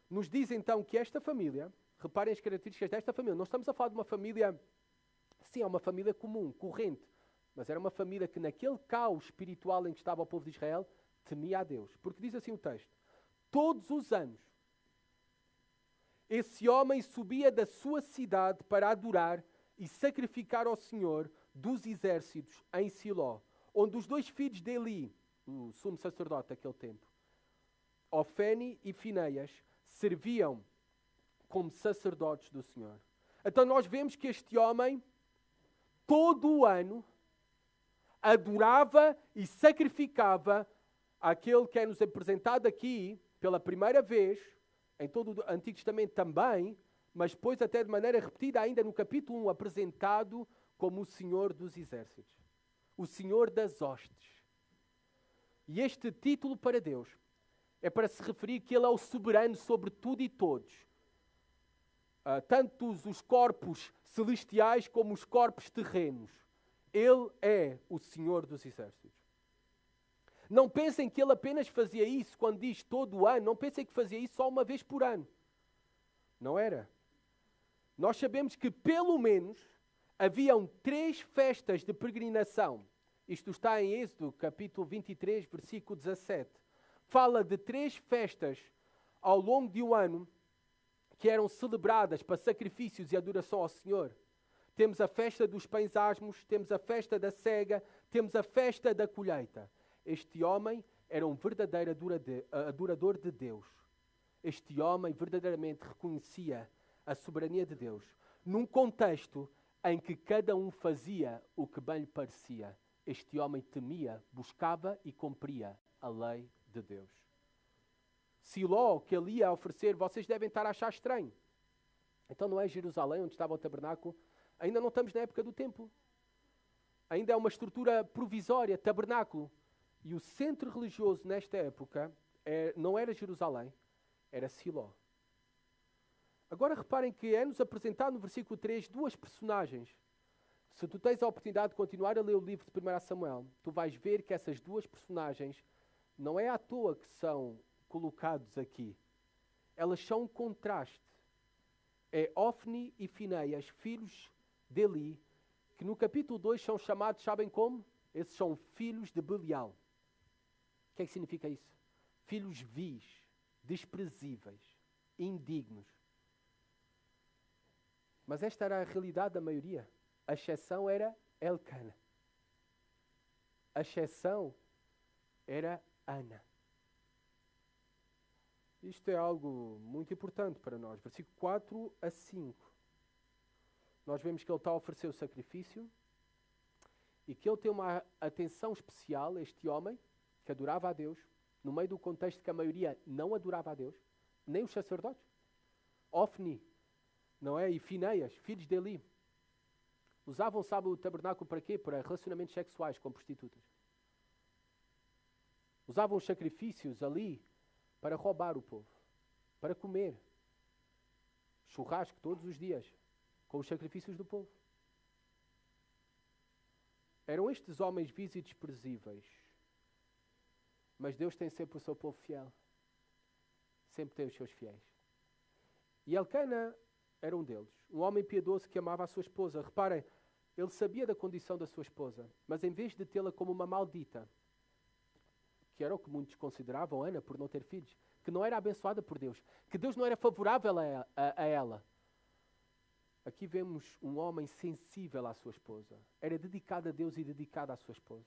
nos diz então que esta família, reparem as características desta família, não estamos a falar de uma família, sim, é uma família comum, corrente, mas era uma família que naquele caos espiritual em que estava o povo de Israel, temia a Deus. Porque diz assim o texto, todos os anos, esse homem subia da sua cidade para adorar e sacrificar ao Senhor dos exércitos em Siló, onde os dois filhos de Eli, o sumo sacerdote daquele tempo, Ofene e Fineias, serviam como sacerdotes do Senhor. Então nós vemos que este homem, todo o ano, adorava e sacrificava aquele que é nos apresentado aqui pela primeira vez, em todo o Antigo Testamento também, mas depois até de maneira repetida ainda no capítulo 1, apresentado como o Senhor dos Exércitos, o Senhor das Hostes. E este título para Deus é para se referir que Ele é o soberano sobre tudo e todos. Tanto os corpos celestiais como os corpos terrenos. Ele é o Senhor dos Exércitos. Não pensem que Ele apenas fazia isso quando diz todo o ano. Não pensem que fazia isso só uma vez por ano. Não era. Nós sabemos que pelo menos haviam 3 festas de peregrinação. Isto está em Êxodo, capítulo 23, versículo 17. Fala de 3 festas ao longo de um ano que eram celebradas para sacrifícios e adoração ao Senhor. Temos a festa dos pães asmos, temos a festa da cega, temos a festa da colheita. Este homem era um verdadeiro adorador de Deus. Este homem verdadeiramente reconhecia a soberania de Deus, num contexto em que cada um fazia o que bem lhe parecia. Este homem temia, buscava e cumpria a lei de Deus. Siló, que ele ia oferecer, vocês devem estar a achar estranho. Então não é Jerusalém onde estava o tabernáculo? Ainda não estamos na época do templo. Ainda é uma estrutura provisória, tabernáculo. E o centro religioso nesta época não era Jerusalém, era Siló. Agora reparem que é-nos apresentado no versículo 3 2 personagens. Se tu tens a oportunidade de continuar a ler o livro de 1 Samuel, tu vais ver que essas 2 personagens não é à toa que são colocados aqui. Elas são um contraste. É Ofni e Fineias, filhos de Eli, que no capítulo 2 são chamados, sabem como? Esses são filhos de Belial. O que é que significa isso? Filhos vis, desprezíveis, indignos. Mas esta era a realidade da maioria. A exceção era Elcana. A exceção era Ana. Isto é algo muito importante para nós. Versículo 4 a 5. Nós vemos que ele está a oferecer o sacrifício e que ele tem uma atenção especial, este homem, que adorava a Deus, no meio do contexto que a maioria não adorava a Deus, nem os sacerdotes. Ofni, não é? E Fineias, filhos de Eli. Usavam, sabe, o tabernáculo para quê? Para relacionamentos sexuais com prostitutas. Usavam os sacrifícios ali para roubar o povo, para comer. Churrasco todos os dias, com os sacrifícios do povo. Eram estes homens vis e desprezíveis. Mas Deus tem sempre o seu povo fiel. Sempre tem os seus fiéis. E Elcana era um deles. Um homem piedoso que amava a sua esposa. Reparem, ele sabia da condição da sua esposa, mas em vez de tê-la como uma maldita, que era o que muitos consideravam Ana por não ter filhos, que não era abençoada por Deus, que Deus não era favorável a ela. Aqui vemos um homem sensível à sua esposa. Era dedicado a Deus e dedicado à sua esposa.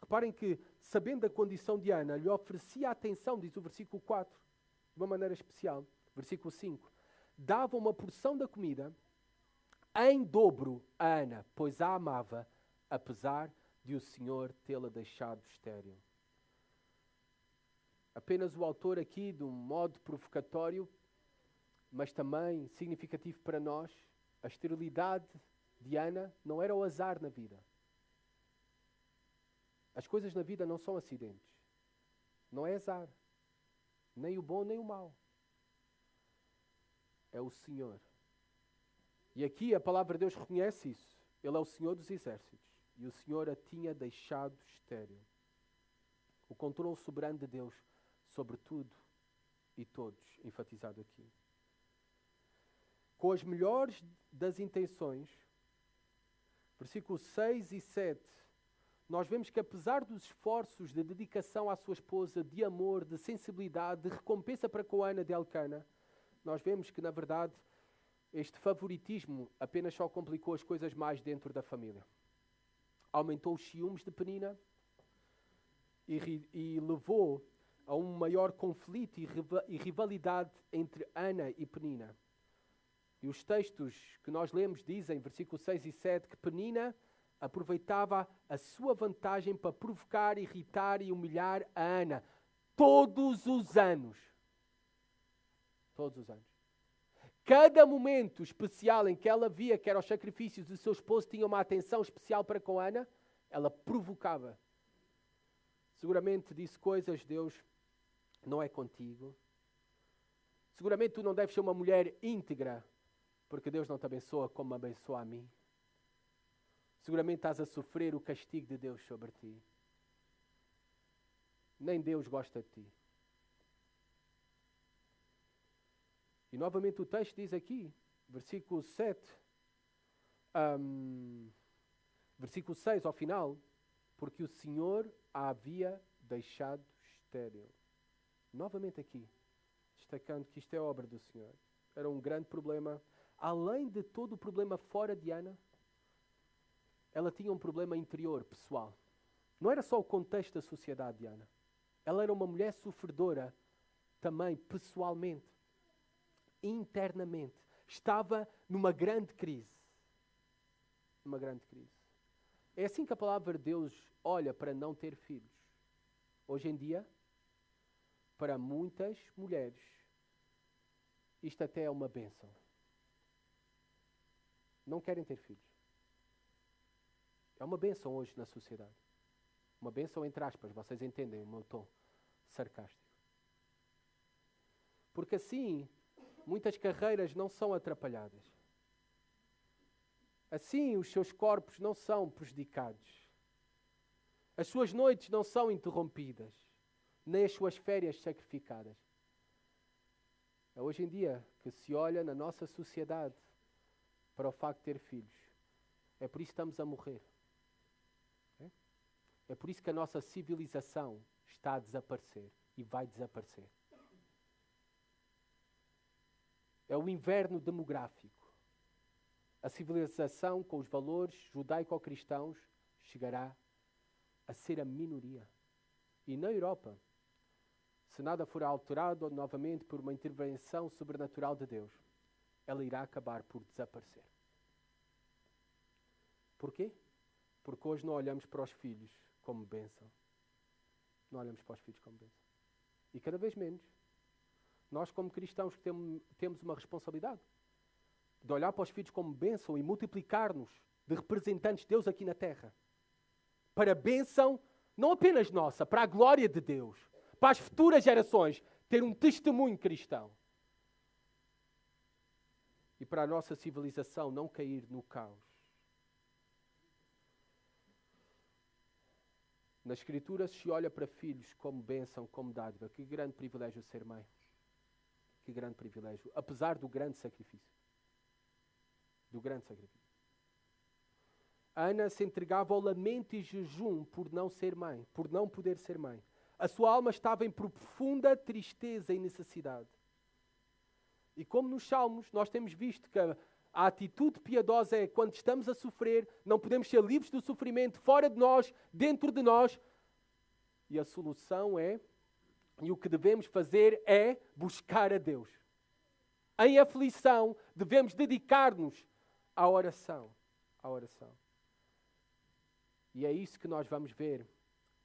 Reparem que, sabendo da condição de Ana, lhe oferecia atenção, diz o versículo 4, de uma maneira especial. Versículo 5. Dava uma porção da comida em dobro a Ana, pois a amava, apesar de o Senhor tê-la deixado estéril. Apenas o autor aqui, de um modo provocatório, mas também significativo para nós, a esterilidade de Ana não era o azar na vida. As coisas na vida não são acidentes. Não é azar. Nem o bom, nem o mau. É o Senhor. E aqui a palavra de Deus reconhece isso. Ele é o Senhor dos exércitos. E o Senhor a tinha deixado estéril. O controle soberano de Deus sobre tudo e todos, enfatizado aqui. Com as melhores das intenções, versículos 6 e 7, nós vemos que apesar dos esforços de dedicação à sua esposa, de amor, de sensibilidade, de recompensa para com Ana de Elcana, nós vemos que, na verdade, este favoritismo apenas só complicou as coisas mais dentro da família. Aumentou os ciúmes de Penina e levou a um maior conflito e rivalidade entre Ana e Penina. E os textos que nós lemos dizem, versículos 6 e 7, que Penina aproveitava a sua vantagem para provocar, irritar e humilhar a Ana todos os anos. Todos os anos. Cada momento especial em que ela via que eram os sacrifícios do seu esposo tinha uma atenção especial para com Ana, ela provocava. Seguramente disse coisas, Deus não é contigo. Seguramente tu não deves ser uma mulher íntegra, porque Deus não te abençoa como me abençoa a mim. Seguramente estás a sofrer o castigo de Deus sobre ti. Nem Deus gosta de ti. E novamente o texto diz aqui, versículo 7, versículo 6 ao final, porque o Senhor a havia deixado estéril. Novamente aqui, destacando que isto é obra do Senhor. Era um grande problema. Além de todo o problema fora de Ana, ela tinha um problema interior, pessoal. Não era só o contexto da sociedade de Ana. Ela era uma mulher sofredora também, pessoalmente, internamente. Estava numa grande crise. Numa grande crise. É assim que a palavra de Deus olha para não ter filhos. Hoje em dia, para muitas mulheres, isto até é uma bênção. Não querem ter filhos. É uma bênção hoje na sociedade. Uma bênção entre aspas, vocês entendem o meu tom sarcástico. Porque assim, muitas carreiras não são atrapalhadas. Assim, os seus corpos não são prejudicados. As suas noites não são interrompidas, nem as suas férias sacrificadas. É hoje em dia que se olha na nossa sociedade para o facto de ter filhos. É por isso que estamos a morrer. É por isso que a nossa civilização está a desaparecer e vai desaparecer. É o inverno demográfico. A civilização com os valores judaico-cristãos chegará a ser a minoria. E na Europa, se nada for alterado novamente por uma intervenção sobrenatural de Deus, ela irá acabar por desaparecer. Porquê? Porque hoje não olhamos para os filhos como bênção. Não olhamos para os filhos como bênção. E cada vez menos. Nós, como cristãos, temos uma responsabilidade de olhar para os filhos como bênção e multiplicar-nos de representantes de Deus aqui na terra. Para a bênção, não apenas nossa, para a glória de Deus. Para as futuras gerações, ter um testemunho cristão. E para a nossa civilização não cair no caos. Na Escritura se olha para filhos como bênção, como dádiva. Que grande privilégio ser mãe. Que grande privilégio. Apesar do grande sacrifício. Do grande sacrifício. Ana se entregava ao lamento e jejum por não ser mãe, por não poder ser mãe. A sua alma estava em profunda tristeza e necessidade. E como nos Salmos, nós temos visto que a atitude piedosa é quando estamos a sofrer, não podemos ser livres do sofrimento fora de nós, dentro de nós. E a solução é, e o que devemos fazer é buscar a Deus. Em aflição, devemos dedicar-nos à oração. À oração. E é isso que nós vamos ver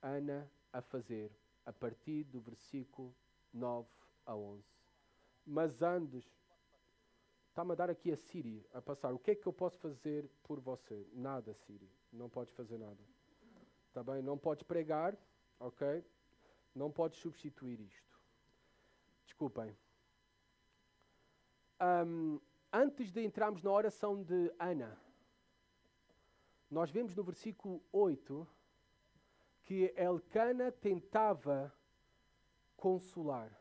Ana a fazer, a partir do versículo 9 a 11. Mas antes, está-me a dar aqui a Siri, a passar. O que é que eu posso fazer por você? Nada, Siri. Não podes fazer nada. Está bem? Não podes pregar, ok? Não podes substituir isto. Desculpem. Antes de entrarmos na oração de Ana, nós vemos no versículo 8 que Elcana tentava consolar.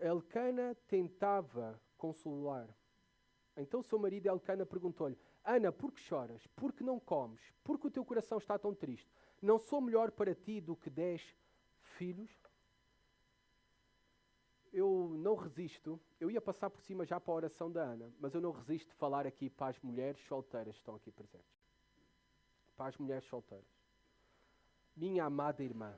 Elcana tentava consolar. Então seu marido Elcana perguntou-lhe: Ana, por que choras? Por que não comes? Por que o teu coração está tão triste? Não sou melhor para ti do que 10 filhos? Eu não resisto, eu ia passar por cima já para a oração da Ana, mas eu não resisto de falar aqui para as mulheres solteiras que estão aqui presentes. Para as mulheres solteiras. Minha amada irmã,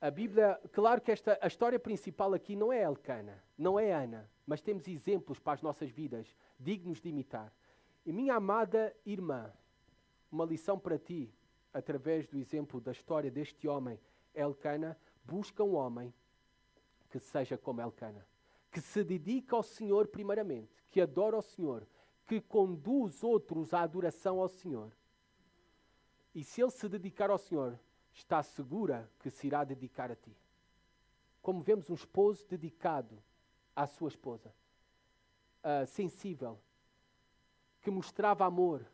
a Bíblia, claro que a história principal aqui não é Elcana, não é Ana, mas temos exemplos para as nossas vidas, dignos de imitar. E minha amada irmã, uma lição para ti, através do exemplo da história deste homem, Elcana, busca um homem que seja como Elcana, que se dedica ao Senhor primeiramente, que adora ao Senhor, que conduz outros à adoração ao Senhor. E se ele se dedicar ao Senhor, está segura que se irá dedicar a ti. Como vemos um esposo dedicado à sua esposa, sensível, que mostrava amor,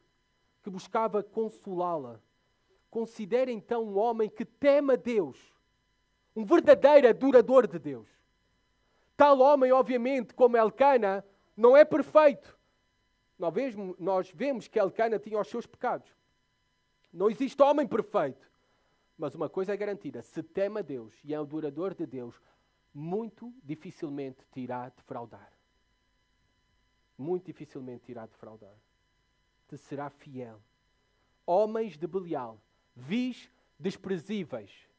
que buscava consolá-la. Considere então um homem que teme a Deus, um verdadeiro adorador de Deus. Tal homem, obviamente, como Elcana, não é perfeito. Nós vemos que Elcana tinha os seus pecados. Não existe homem perfeito. Mas uma coisa é garantida: se teme a Deus e é adorador de Deus, muito dificilmente te irá defraudar. Muito dificilmente te irá defraudar. Te será fiel. Homens de Belial, vis desprezíveis,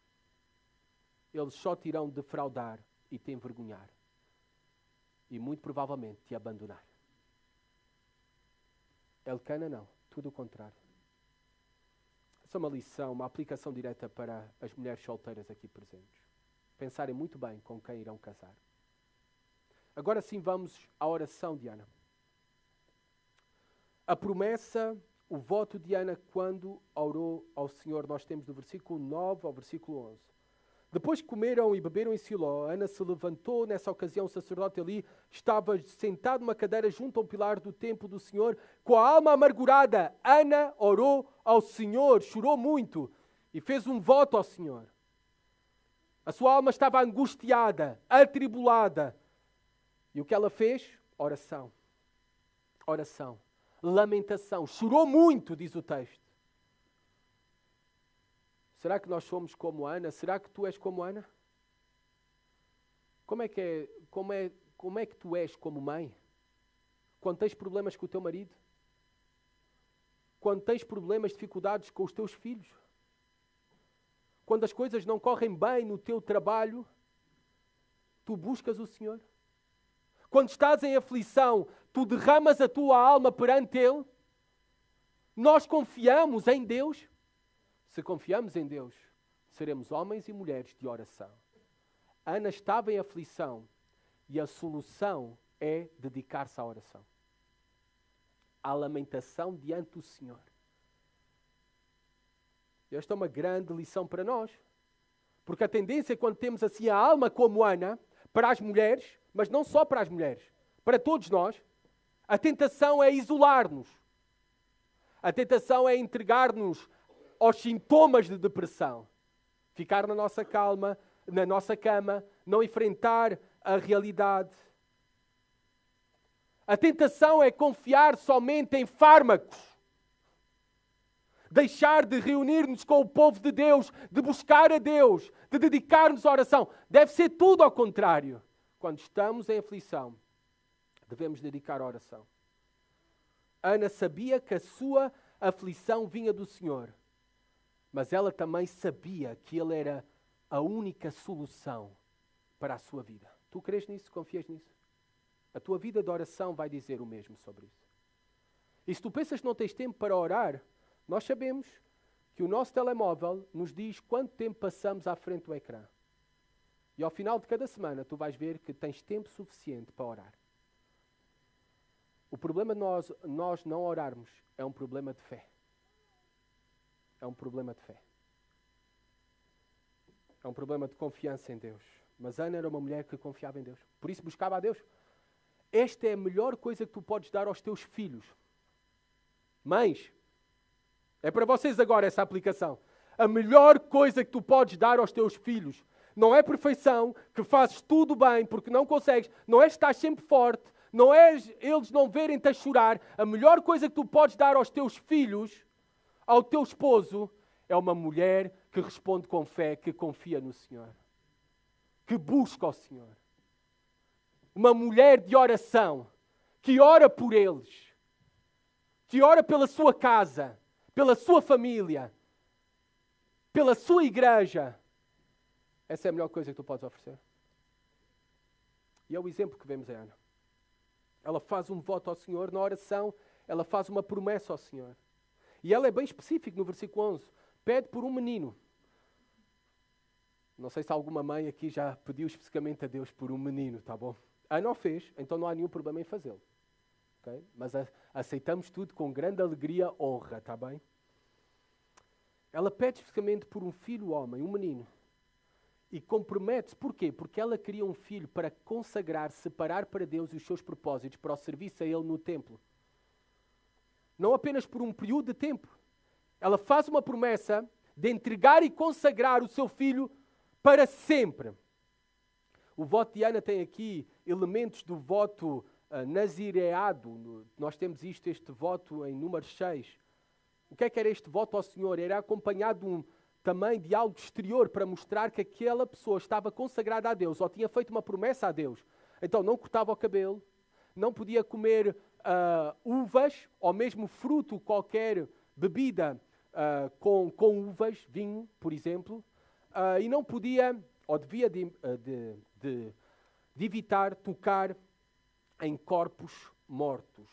eles só te irão defraudar e te envergonhar. E muito provavelmente te abandonar. Elcana não, tudo o contrário. Essa é uma lição, uma aplicação direta para as mulheres solteiras aqui presentes. Pensarem muito bem com quem irão casar. Agora sim vamos à oração de Ana. A promessa, o voto de Ana quando orou ao Senhor, nós temos do versículo 9 ao versículo 11. Depois que comeram e beberam em Siló, Ana se levantou. Nessa ocasião o sacerdote Eli estava sentado numa cadeira junto ao pilar do templo do Senhor. Com a alma amargurada, Ana orou ao Senhor, chorou muito e fez um voto ao Senhor. A sua alma estava angustiada, atribulada. E o que ela fez? Oração. Oração. Lamentação. Chorou muito, diz o texto. Será que nós somos como Ana? Será que tu és como Ana? Como é que tu és como mãe? Quando tens problemas com o teu marido? Quando tens problemas, dificuldades com os teus filhos? Quando as coisas não correm bem no teu trabalho, tu buscas o Senhor? Quando estás em aflição, tu derramas a tua alma perante Ele? Nós confiamos em Deus? Se confiamos em Deus, seremos homens e mulheres de oração. Ana estava em aflição e a solução é dedicar-se à oração. À lamentação diante do Senhor. Esta é uma grande lição para nós. Porque a tendência quando temos assim a alma como Ana, para as mulheres, mas não só para as mulheres, para todos nós, a tentação é isolar-nos. A tentação é entregar-nos aos sintomas de depressão. Ficar na nossa calma, na nossa cama, não enfrentar a realidade. A tentação é confiar somente em fármacos. Deixar de reunir-nos com o povo de Deus, de buscar a Deus, de dedicar-nos à oração. Deve ser tudo ao contrário. Quando estamos em aflição, devemos dedicar à oração. Ana sabia que a sua aflição vinha do Senhor, mas ela também sabia que Ele era a única solução para a sua vida. Tu crês nisso? Confias nisso? A tua vida de oração vai dizer o mesmo sobre isso. E se tu pensas que não tens tempo para orar, nós sabemos que o nosso telemóvel nos diz quanto tempo passamos à frente do ecrã. E ao final de cada semana tu vais ver que tens tempo suficiente para orar. O problema de nós não orarmos é um problema de fé. É um problema de fé. É um problema de confiança em Deus. Mas Ana era uma mulher que confiava em Deus. Por isso buscava a Deus. Esta é a melhor coisa que tu podes dar aos teus filhos. Mães, é para vocês agora essa aplicação. A melhor coisa que tu podes dar aos teus filhos não é perfeição, que fazes tudo bem porque não consegues, não é estar sempre forte, não é eles não verem-te a chorar. A melhor coisa que tu podes dar aos teus filhos, ao teu esposo, é uma mulher que responde com fé, que confia no Senhor, que busca o Senhor. Uma mulher de oração, que ora por eles, que ora pela sua casa, pela sua família, pela sua igreja. Essa é a melhor coisa que tu podes oferecer. E é o exemplo que vemos em Ana. Ela faz um voto ao Senhor, na oração, ela faz uma promessa ao Senhor. E ela é bem específica no versículo 11. Pede por um menino. Não sei se alguma mãe aqui já pediu especificamente a Deus por um menino, tá bom? Ana o fez, então não há nenhum problema em fazê-lo. Okay? Mas aceitamos tudo com grande alegria, honra, tá bem? Ela pede especificamente por um filho homem, um menino. E compromete-se. Porquê? Porque ela queria um filho para consagrar, separar para Deus os seus propósitos, para o serviço a Ele no templo. Não apenas por um período de tempo. Ela faz uma promessa de entregar e consagrar o seu filho para sempre. O voto de Ana tem aqui elementos do voto nazireado. Nós temos este voto em Números 6. O que é que era este voto ao Senhor? Era acompanhado também de algo exterior para mostrar que aquela pessoa estava consagrada a Deus ou tinha feito uma promessa a Deus. Então não cortava o cabelo, não podia comer uvas ou mesmo fruto, qualquer bebida com uvas, vinho, por exemplo, e não podia, ou devia de evitar tocar em corpos mortos.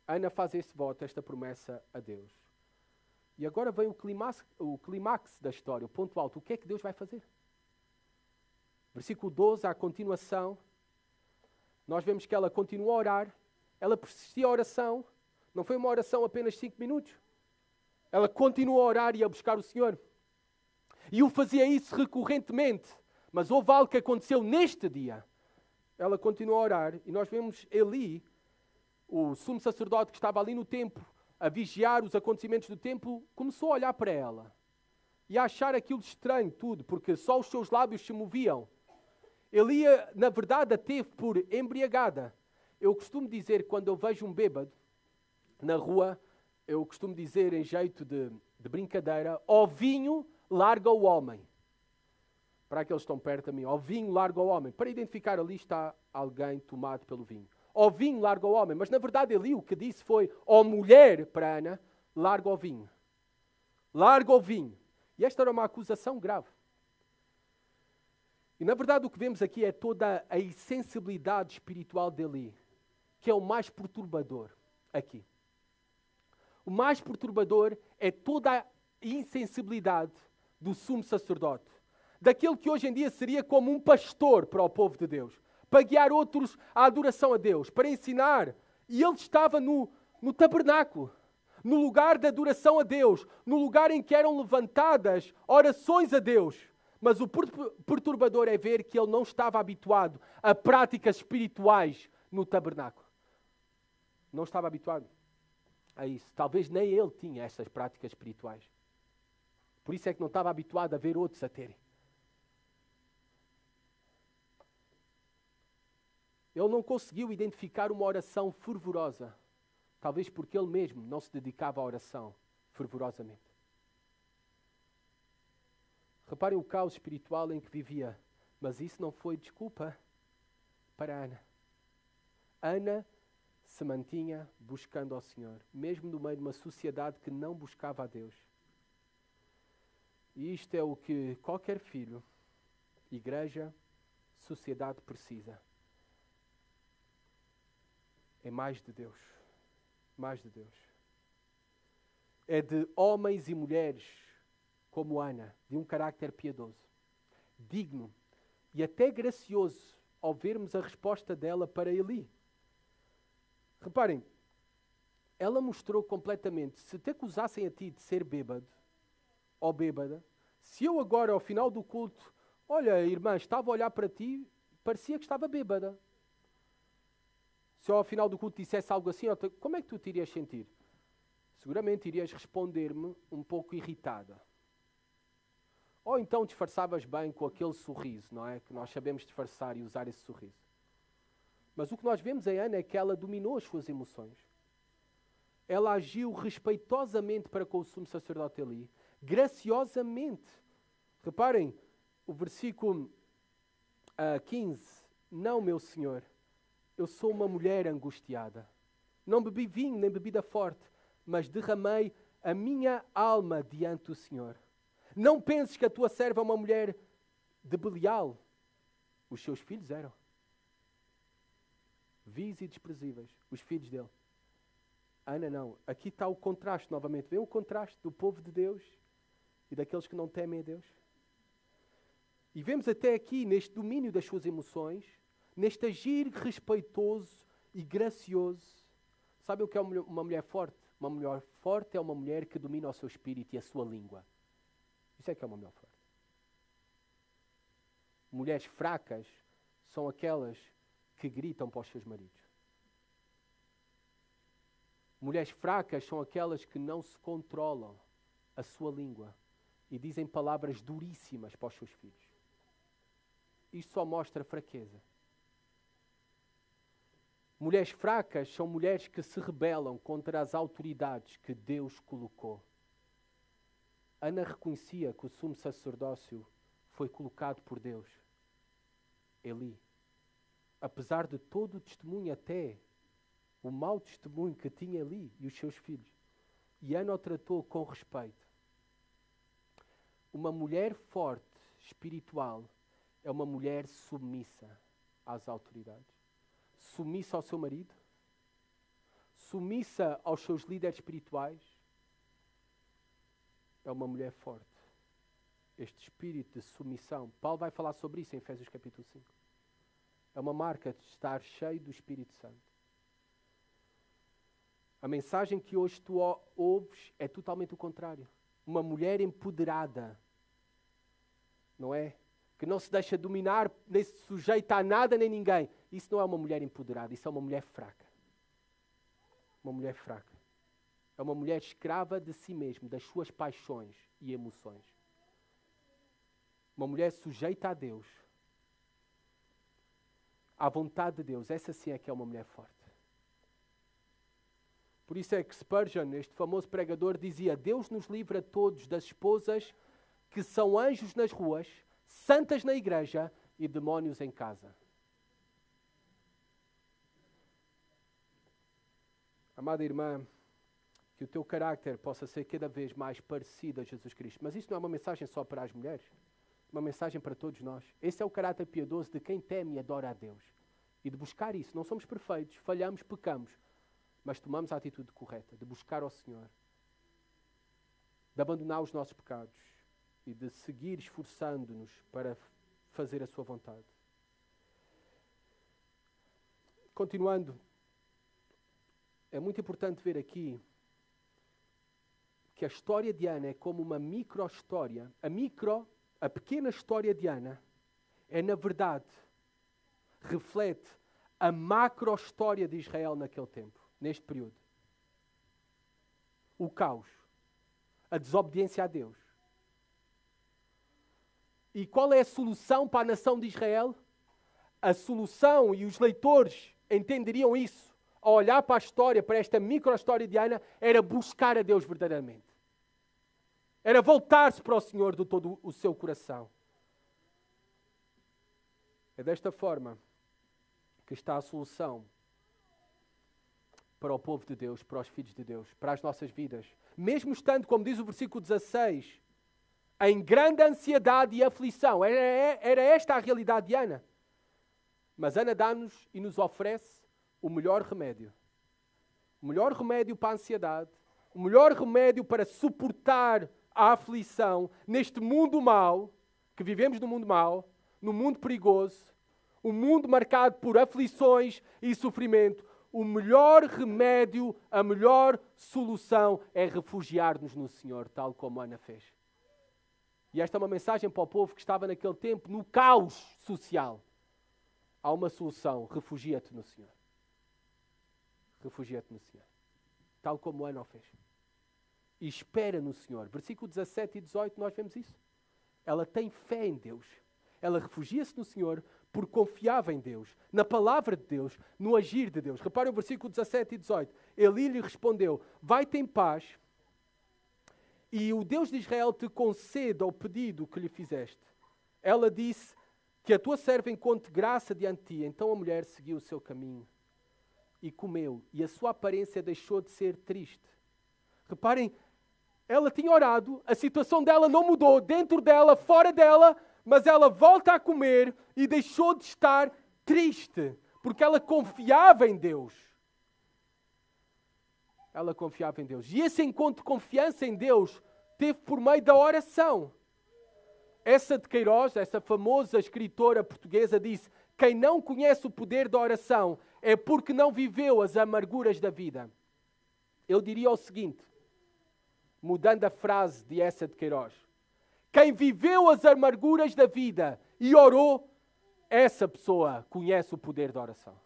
Ana faz esse voto, esta promessa a Deus. E agora vem o clímax da história, o ponto alto. O que é que Deus vai fazer? Versículo 12, à continuação, nós vemos que ela continua a orar, ela persistia a oração, não foi uma oração apenas 5 minutos. Ela continuou a orar e a buscar o Senhor. E o fazia isso recorrentemente. Mas houve algo que aconteceu neste dia. Ela continuou a orar e nós vemos Eli, o sumo sacerdote que estava ali no templo, a vigiar os acontecimentos do templo, começou a olhar para ela e a achar aquilo estranho tudo, porque só os seus lábios se moviam. Eli, na verdade, a teve por embriagada. Eu costumo dizer, quando eu vejo um bêbado na rua, eu costumo dizer em jeito de brincadeira, ó vinho, larga o homem. Para aqueles que estão perto de mim, ó vinho, larga o homem. Para identificar ali está alguém tomado pelo vinho. Ó vinho, larga o homem. Mas na verdade Eli o que disse foi, ó mulher, para Ana, larga o vinho. Larga o vinho. E esta era uma acusação grave. E na verdade o que vemos aqui é toda a insensibilidade espiritual de Eli, que é o mais perturbador aqui. O mais perturbador é toda a insensibilidade do sumo sacerdote, daquele que hoje em dia seria como um pastor para o povo de Deus, para guiar outros à adoração a Deus, para ensinar. E ele estava no tabernáculo, no lugar de adoração a Deus, no lugar em que eram levantadas orações a Deus. Mas o perturbador é ver que ele não estava habituado a práticas espirituais no tabernáculo. Não estava habituado a isso. Talvez nem ele tinha essas práticas espirituais. Por isso é que não estava habituado a ver outros a terem. Ele não conseguiu identificar uma oração fervorosa, talvez porque ele mesmo não se dedicava à oração fervorosamente. Reparem o caos espiritual em que vivia, mas isso não foi desculpa para Ana. Ana se mantinha buscando ao Senhor, mesmo no meio de uma sociedade que não buscava a Deus. E isto é o que qualquer filho, igreja, sociedade precisa. É mais de Deus. Mais de Deus. É de homens e mulheres como Ana, de um carácter piedoso, digno e até gracioso ao vermos a resposta dela para Eli. Reparem, ela mostrou completamente, se te acusassem a ti de ser bêbado ou bêbada, se eu agora ao final do culto, olha irmã, estava a olhar para ti, parecia que estava bêbada. Se eu ao final do culto dissesse algo assim, como é que tu te irias sentir? Seguramente irias responder-me um pouco irritada. Ou então disfarçavas bem com aquele sorriso, não é? Que nós sabemos disfarçar e usar esse sorriso. Mas o que nós vemos em Ana é que ela dominou as suas emoções. Ela agiu respeitosamente para com o sumo sacerdote Eli, graciosamente. Reparem, o versículo 15. Não, meu senhor, eu sou uma mulher angustiada. Não bebi vinho nem bebida forte, mas derramei a minha alma diante do Senhor. Não penses que a tua serva é uma mulher de Belial. Os seus filhos eram vis e desprezíveis, os filhos dele. Ana não. Aqui está o contraste novamente. Vê o contraste do povo de Deus e daqueles que não temem a Deus. E vemos até aqui, neste domínio das suas emoções, neste agir respeitoso e gracioso. Sabem o que é uma mulher forte? Uma mulher forte é uma mulher que domina o seu espírito e a sua língua. Isso é que é uma mulher forte. Mulheres fracas são aquelas que gritam para os seus maridos. Mulheres fracas são aquelas que não se controlam a sua língua e dizem palavras duríssimas para os seus filhos. Isto só mostra fraqueza. Mulheres fracas são mulheres que se rebelam contra as autoridades que Deus colocou. Ana reconhecia que o sumo sacerdócio foi colocado por Deus. Eli. Apesar de todo o testemunho, até o mau testemunho que tinha Eli e os seus filhos. E Ana o tratou com respeito. Uma mulher forte, espiritual, é uma mulher submissa às autoridades. Submissa ao seu marido, submissa aos seus líderes espirituais, é uma mulher forte. Este espírito de submissão, Paulo vai falar sobre isso em Efésios capítulo 5. É uma marca de estar cheio do Espírito Santo. A mensagem que hoje tu ouves é totalmente o contrário. Uma mulher empoderada, não é? Que não se deixa dominar, nem se sujeita a nada nem ninguém. Isso não é uma mulher empoderada, isso é uma mulher fraca. Uma mulher fraca. É uma mulher escrava de si mesma, das suas paixões e emoções. Uma mulher sujeita a Deus, à vontade de Deus. Essa sim é que é uma mulher forte. Por isso é que Spurgeon, este famoso pregador, dizia: Deus nos livra todos das esposas que são anjos nas ruas, santas na igreja e demónios em casa. Amada irmã, que o teu carácter possa ser cada vez mais parecido a Jesus Cristo. Mas isso não é uma mensagem só para as mulheres. É uma mensagem para todos nós. Esse é o caráter piedoso de quem teme e adora a Deus. E de buscar isso. Não somos perfeitos, falhamos, pecamos. Mas tomamos a atitude correta de buscar ao Senhor. De abandonar os nossos pecados. E de seguir esforçando-nos para fazer a sua vontade. Continuando. É muito importante ver aqui que a história de Ana é como uma micro-história. A pequena história de Ana é, na verdade, reflete a macro-história de Israel naquele tempo, neste período. O caos, a desobediência a Deus. E qual é a solução para a nação de Israel? a solução, e os leitores entenderiam isso, ao olhar para a história, para esta micro-história de Ana, era buscar a Deus verdadeiramente. Era voltar-se para o Senhor de todo o seu coração. É desta forma que está a solução para o povo de Deus, para os filhos de Deus, para as nossas vidas. Mesmo estando, como diz o versículo 16, em grande ansiedade e aflição. Era esta a realidade de Ana. Mas Ana dá-nos e nos oferece o melhor remédio. O melhor remédio para a ansiedade, o melhor remédio para suportar a aflição neste mundo mau, que vivemos no mundo mau, no mundo perigoso, um mundo marcado por aflições e sofrimento. O melhor remédio, a melhor solução é refugiar-nos no Senhor, tal como Ana fez. E esta é uma mensagem para o povo que estava naquele tempo no caos social. Há uma solução, refugia-te no Senhor. Refugia-te no Senhor. Tal como Ana o fez. E espera no Senhor. Versículo 17 e 18 nós vemos isso. Ela tem fé em Deus. Ela refugia-se no Senhor porque confiava em Deus, na palavra de Deus, no agir de Deus. Reparem o versículo 17 e 18. Eli lhe respondeu, vai-te em paz e o Deus de Israel te conceda o pedido que lhe fizeste. Ela disse que a tua serva encontre graça diante de ti. Então a mulher seguiu o seu caminho e comeu, e a sua aparência deixou de ser triste. Reparem, ela tinha orado, a situação dela não mudou, dentro dela, fora dela, mas ela volta a comer e deixou de estar triste, porque ela confiava em Deus. Ela confiava em Deus. E esse encontro de confiança em Deus teve por meio da oração. Essa de Queiroz, essa famosa escritora portuguesa, disse: quem não conhece o poder da oração é porque não viveu as amarguras da vida. Eu diria o seguinte, mudando a frase de essa de Queiroz: quem viveu as amarguras da vida e orou, essa pessoa conhece o poder da oração.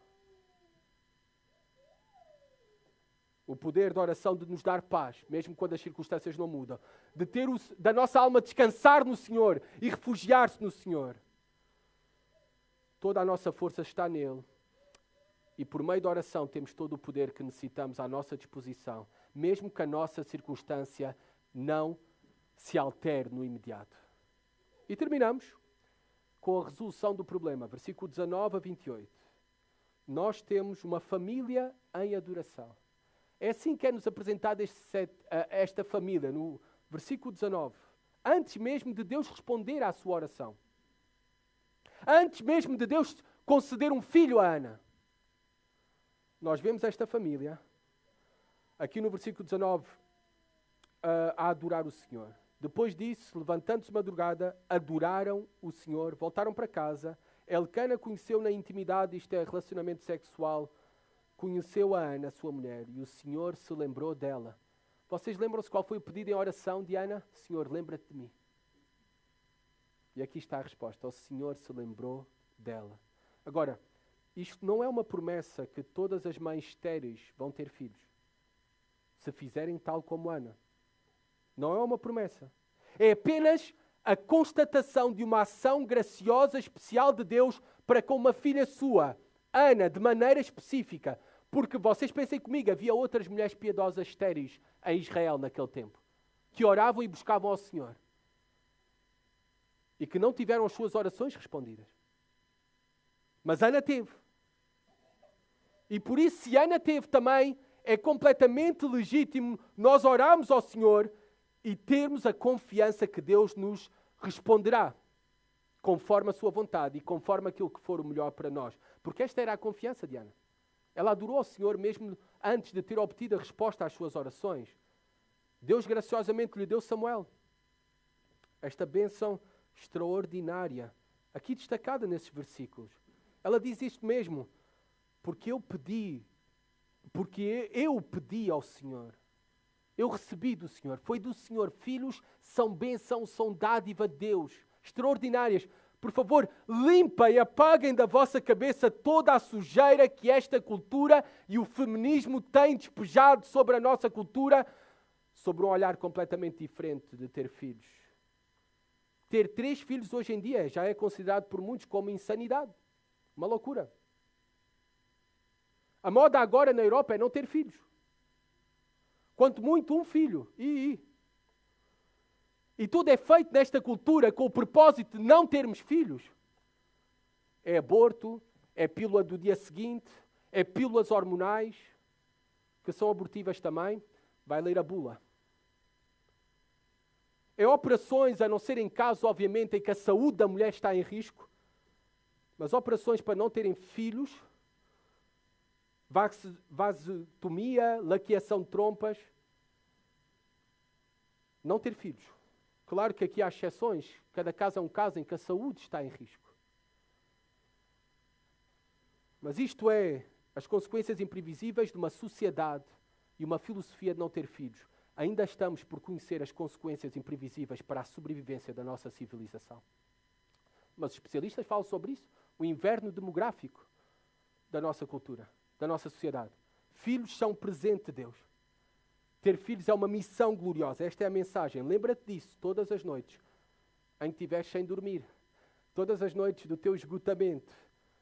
O poder da oração de nos dar paz, mesmo quando as circunstâncias não mudam. De ter da nossa alma descansar no Senhor e refugiar-se no Senhor. Toda a nossa força está nele. E por meio da oração temos todo o poder que necessitamos à nossa disposição, mesmo que a nossa circunstância não se altere no imediato. E terminamos com a resolução do problema. Versículo 19 a 28. Nós temos uma família em adoração. É assim que é-nos apresentada esta família, no versículo 19. Antes mesmo de Deus responder à sua oração. Antes mesmo de Deus conceder um filho a Ana. Nós vemos esta família, aqui no versículo 19, a adorar o Senhor. Depois disso, levantando-se de madrugada, adoraram o Senhor, voltaram para casa. Elcana conheceu na intimidade, isto é, relacionamento sexual, conheceu a Ana, sua mulher, e o Senhor se lembrou dela. Vocês lembram-se qual foi o pedido em oração de Ana? Senhor, lembra-te de mim. E aqui está a resposta. O Senhor se lembrou dela. Agora, isto não é uma promessa que todas as mães estéreis vão ter filhos, se fizerem tal como Ana. Não é uma promessa. É apenas a constatação de uma ação graciosa, especial de Deus para com uma filha sua, Ana, de maneira específica. Porque vocês pensem comigo, havia outras mulheres piedosas estéreis em Israel naquele tempo, que oravam e buscavam ao Senhor. E que não tiveram as suas orações respondidas. Mas Ana teve. E por isso, se Ana teve também, é completamente legítimo nós orarmos ao Senhor e termos a confiança que Deus nos responderá, conforme a sua vontade e conforme aquilo que for o melhor para nós. Porque esta era a confiança de Ana. Ela adorou ao Senhor mesmo antes de ter obtido a resposta às suas orações. Deus graciosamente lhe deu Samuel. Esta bênção extraordinária, aqui destacada nesses versículos. Ela diz isto mesmo, porque eu pedi ao Senhor. Eu recebi do Senhor, foi do Senhor. Filhos são bênção, são dádiva de Deus, extraordinárias. Por favor, limpem e apaguem da vossa cabeça toda a sujeira que esta cultura e o feminismo têm despejado sobre a nossa cultura, sobre um olhar completamente diferente de ter filhos. Ter 3 filhos hoje em dia já é considerado por muitos como insanidade. Uma loucura. A moda agora na Europa é não ter filhos. Quanto muito um filho. E tudo é feito nesta cultura com o propósito de não termos filhos. É aborto, é pílula do dia seguinte, é pílulas hormonais, que são abortivas também. Vai ler a bula. É operações, a não ser em casos, obviamente, em que a saúde da mulher está em risco, mas operações para não terem filhos, vasotomia, laqueação de trompas, não ter filhos. Claro que aqui há exceções, cada caso é um caso em que a saúde está em risco. Mas isto é as consequências imprevisíveis de uma sociedade e uma filosofia de não ter filhos. Ainda estamos por conhecer as consequências imprevisíveis para a sobrevivência da nossa civilização. Mas os especialistas falam sobre isso. O inverno demográfico da nossa cultura, da nossa sociedade. Filhos são presente de Deus. Ter filhos é uma missão gloriosa. Esta é a mensagem. Lembra-te disso todas as noites em que estiveres sem dormir. Todas as noites do teu esgotamento,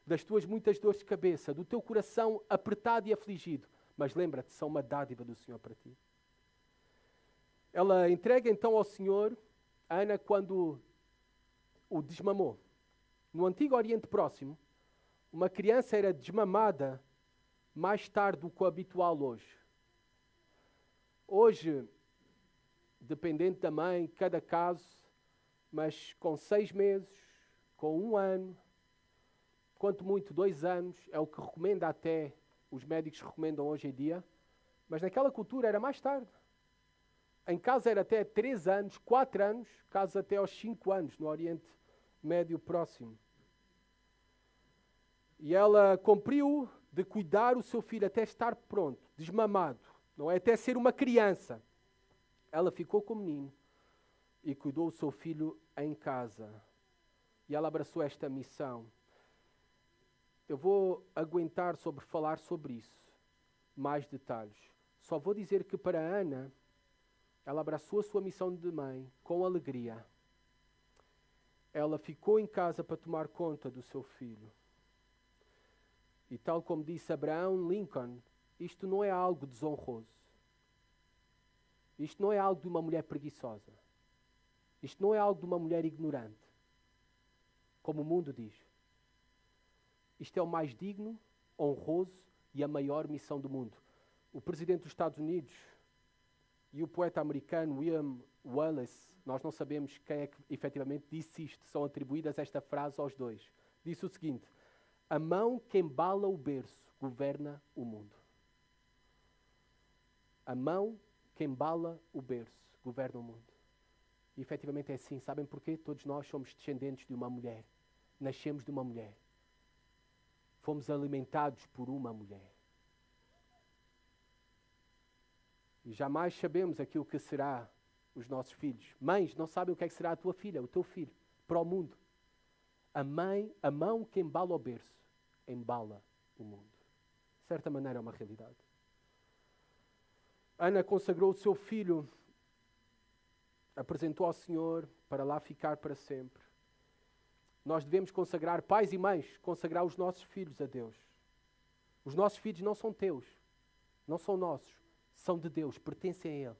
das tuas muitas dores de cabeça, do teu coração apertado e afligido. Mas lembra-te, são uma dádiva do Senhor para ti. Ela entrega então ao Senhor Ana quando o desmamou. No Antigo Oriente Próximo, uma criança era desmamada mais tarde do que o habitual hoje. Hoje, dependendo da mãe, cada caso, mas com 6 meses, com 1 ano, quanto muito 2 anos, é o que recomenda até, os médicos recomendam hoje em dia, mas naquela cultura era mais tarde. Em casa era até 3 anos, 4 anos, casos até aos 5 anos, no Oriente Médio Próximo. E ela cumpriu de cuidar o seu filho até estar pronto, desmamado, não é? Até ser uma criança. Ela ficou com o menino e cuidou o seu filho em casa. E ela abraçou esta missão. Eu vou aguentar falar sobre isso, mais detalhes. Só vou dizer que para Ana, ela abraçou a sua missão de mãe com alegria. Ela ficou em casa para tomar conta do seu filho. E tal como disse Abraham Lincoln, isto não é algo desonroso. Isto não é algo de uma mulher preguiçosa. Isto não é algo de uma mulher ignorante, como o mundo diz. Isto é o mais digno, honroso e a maior missão do mundo. O presidente dos Estados Unidos e o poeta americano William Wallace, nós não sabemos quem é que efetivamente disse isto, são atribuídas esta frase aos dois. Disse o seguinte: a mão que embala o berço governa o mundo. A mão que embala o berço governa o mundo. E efetivamente é assim. Sabem porquê? Todos nós somos descendentes de uma mulher. Nascemos de uma mulher. Fomos alimentados por uma mulher. E jamais sabemos aquilo que será os nossos filhos. Mães não sabem o que é que será a tua filha, o teu filho, para o mundo. A mão que embala o berço, embala o mundo. De certa maneira é uma realidade. Ana consagrou o seu filho, apresentou ao Senhor para lá ficar para sempre. Nós devemos consagrar, pais e mães, consagrar os nossos filhos a Deus. Os nossos filhos não são teus, não são nossos, são de Deus, pertencem a Ele.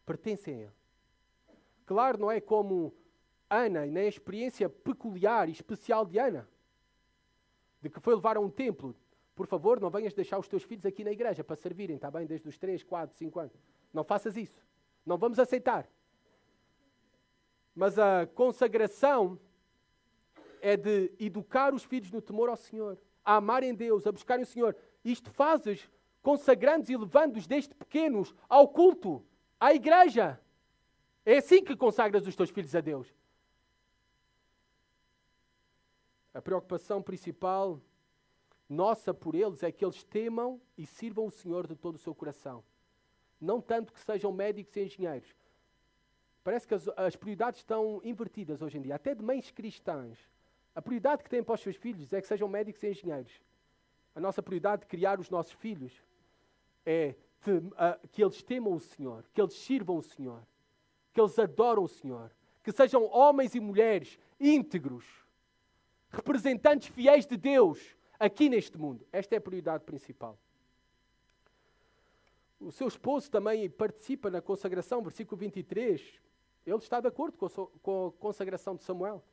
Pertencem a Ele. Claro, não é como Ana, e nem a experiência peculiar e especial de Ana, de que foi levar a um templo. Por favor, não venhas deixar os teus filhos aqui na igreja para servirem, está bem? Desde os 3, 4, 5 anos. Não faças isso. Não vamos aceitar. Mas a consagração é de educar os filhos no temor ao Senhor, a amarem Deus, a buscarem o Senhor. Isto fazes consagrando-os e levando-os desde pequenos ao culto, à igreja. É assim que consagras os teus filhos a Deus. A preocupação principal nossa por eles é que eles temam e sirvam o Senhor de todo o seu coração. Não tanto que sejam médicos e engenheiros. Parece que as prioridades estão invertidas hoje em dia, até de mães cristãs. A prioridade que têm para os seus filhos é que sejam médicos e engenheiros. A nossa prioridade de criar os nossos filhos é que eles temam o Senhor, que eles sirvam o Senhor, que eles adoram o Senhor, que sejam homens e mulheres íntegros, representantes fiéis de Deus aqui neste mundo. Esta é a prioridade principal. O seu esposo também participa na consagração, versículo 23. Ele está de acordo com a consagração de Samuel.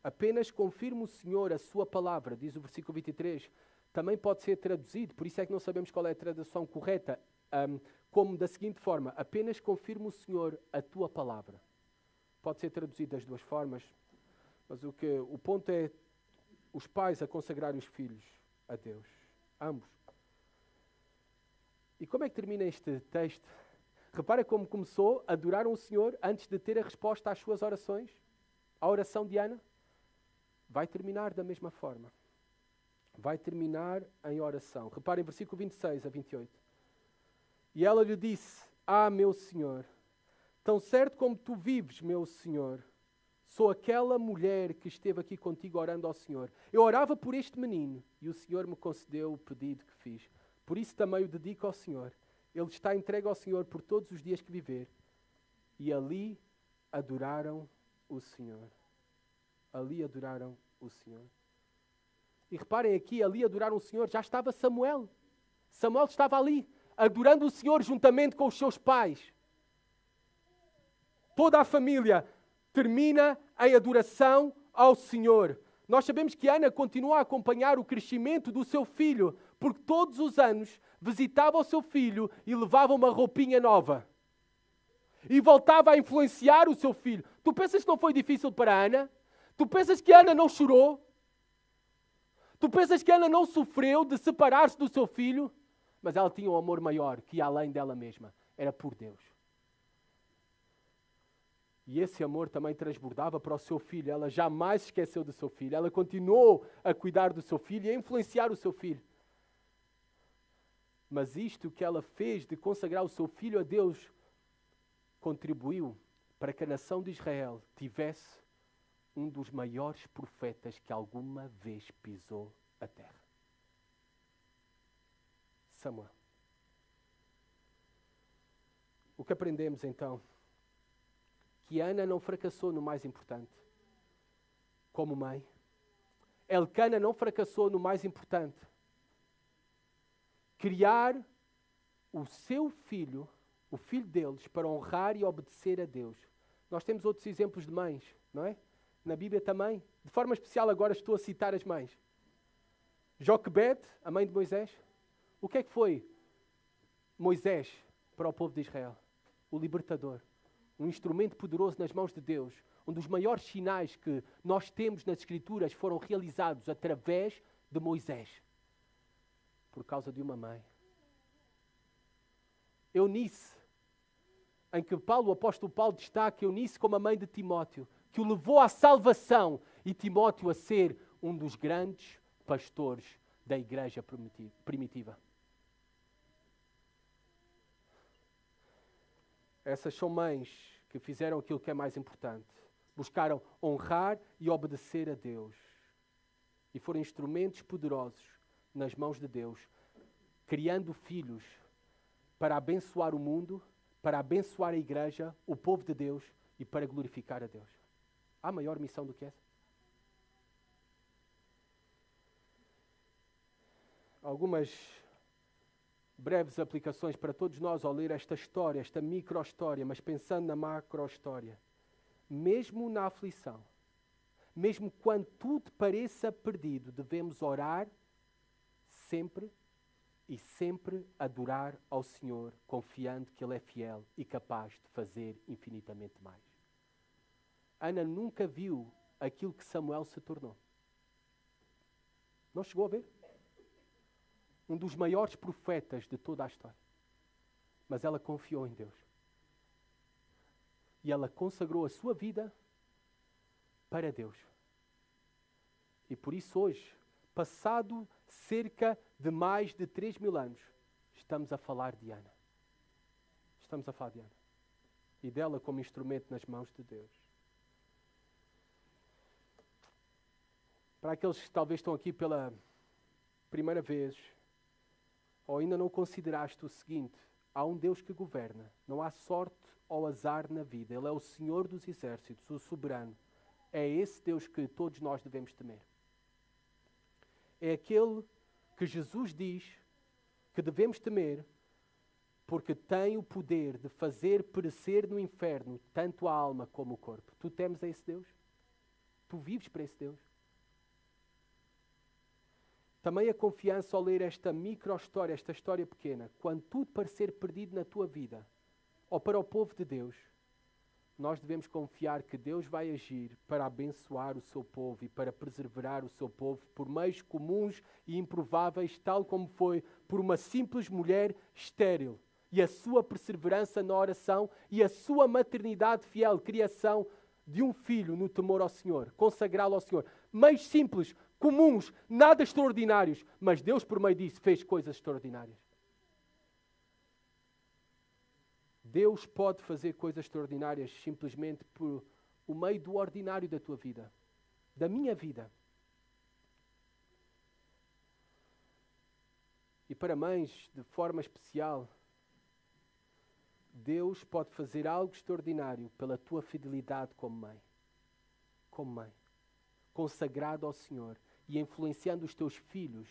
Apenas confirma o Senhor a sua palavra, diz o versículo 23. Também pode ser traduzido, por isso é que não sabemos qual é a tradução correta, como da seguinte forma: apenas confirma o Senhor a tua palavra. Pode ser traduzido das duas formas, mas o ponto é os pais a consagrarem os filhos a Deus. Ambos. E como é que termina este texto? Repara como começou: adoraram o Senhor antes de ter a resposta às suas orações. A oração de Ana vai terminar da mesma forma. Vai terminar em oração. Reparem, versículo 26 a 28. E ela lhe disse: ah, meu Senhor, tão certo como tu vives, meu Senhor, sou aquela mulher que esteve aqui contigo orando ao Senhor. Eu orava por este menino e o Senhor me concedeu o pedido que fiz. Por isso também o dedico ao Senhor. Ele está entregue ao Senhor por todos os dias que viver. E ali adoraram o Senhor. Ali adoraram o Senhor. E reparem aqui, ali adoraram o Senhor, já estava Samuel. Samuel estava ali, adorando o Senhor juntamente com os seus pais. Toda a família termina em adoração ao Senhor. Nós sabemos que Ana continua a acompanhar o crescimento do seu filho, porque todos os anos visitava o seu filho e levava uma roupinha nova. E voltava a influenciar o seu filho. Tu pensas que não foi difícil para Ana? Tu pensas que Ana não chorou? Tu pensas que Ana não sofreu de separar-se do seu filho? Mas ela tinha um amor maior, que ia além dela mesma. Era por Deus. E esse amor também transbordava para o seu filho. Ela jamais esqueceu do seu filho. Ela continuou a cuidar do seu filho e a influenciar o seu filho. Mas isto que ela fez de consagrar o seu filho a Deus contribuiu para que a nação de Israel tivesse um dos maiores profetas que alguma vez pisou a terra. Samuel. O que aprendemos então? Que Ana não fracassou no mais importante, como mãe. Elcana não fracassou no mais importante. Criar o seu filho, o filho deles, para honrar e obedecer a Deus. Nós temos outros exemplos de mães, não é? Na Bíblia também. De forma especial agora estou a citar as mães. Joquebede, a mãe de Moisés. O que é que foi Moisés para o povo de Israel? O libertador. Um instrumento poderoso nas mãos de Deus. Um dos maiores sinais que nós temos nas Escrituras foram realizados através de Moisés. Por causa de uma mãe. Eunice, em que o apóstolo Paulo destaca Eunice como a mãe de Timóteo, que o levou à salvação, e Timóteo a ser um dos grandes pastores da igreja primitiva. Essas são mães que fizeram aquilo que é mais importante. Buscaram honrar e obedecer a Deus. E foram instrumentos poderosos nas mãos de Deus, criando filhos para abençoar o mundo, para abençoar a igreja, o povo de Deus e para glorificar a Deus. Há maior missão do que essa? Algumas breves aplicações para todos nós ao ler esta história, esta micro-história, mas pensando na macro-história. Mesmo na aflição, mesmo quando tudo pareça perdido, devemos orar sempre e sempre adorar ao Senhor, confiando que Ele é fiel e capaz de fazer infinitamente mais. Ana nunca viu aquilo que Samuel se tornou. Não chegou a ver? Um dos maiores profetas de toda a história. Mas ela confiou em Deus. E ela consagrou a sua vida para Deus. E por isso hoje, passado cerca de mais de 3.000 anos, estamos a falar de Ana. Estamos a falar de Ana. E dela como instrumento nas mãos de Deus. Para aqueles que talvez estão aqui pela primeira vez, ou ainda não consideraste o seguinte: há um Deus que governa. Não há sorte ou azar na vida. Ele é o Senhor dos exércitos, o soberano. É esse Deus que todos nós devemos temer. É aquele que Jesus diz que devemos temer, porque tem o poder de fazer perecer no inferno tanto a alma como o corpo. Tu temes a esse Deus? Tu vives para esse Deus? Também a confiança ao ler esta micro-história, esta história pequena, quando tudo parecer perdido na tua vida, ou para o povo de Deus, nós devemos confiar que Deus vai agir para abençoar o seu povo e para preservar o seu povo por meios comuns e improváveis, tal como foi por uma simples mulher estéril. E a sua perseverança na oração e a sua maternidade fiel, criação de um filho no temor ao Senhor, consagrá-lo ao Senhor. Meios simples, comuns, nada extraordinários, mas Deus por meio disso fez coisas extraordinárias. Deus pode fazer coisas extraordinárias simplesmente por o meio do ordinário da tua vida, da minha vida. E para mães, de forma especial, Deus pode fazer algo extraordinário pela tua fidelidade como mãe. Como mãe. Consagrado ao Senhor e influenciando os teus filhos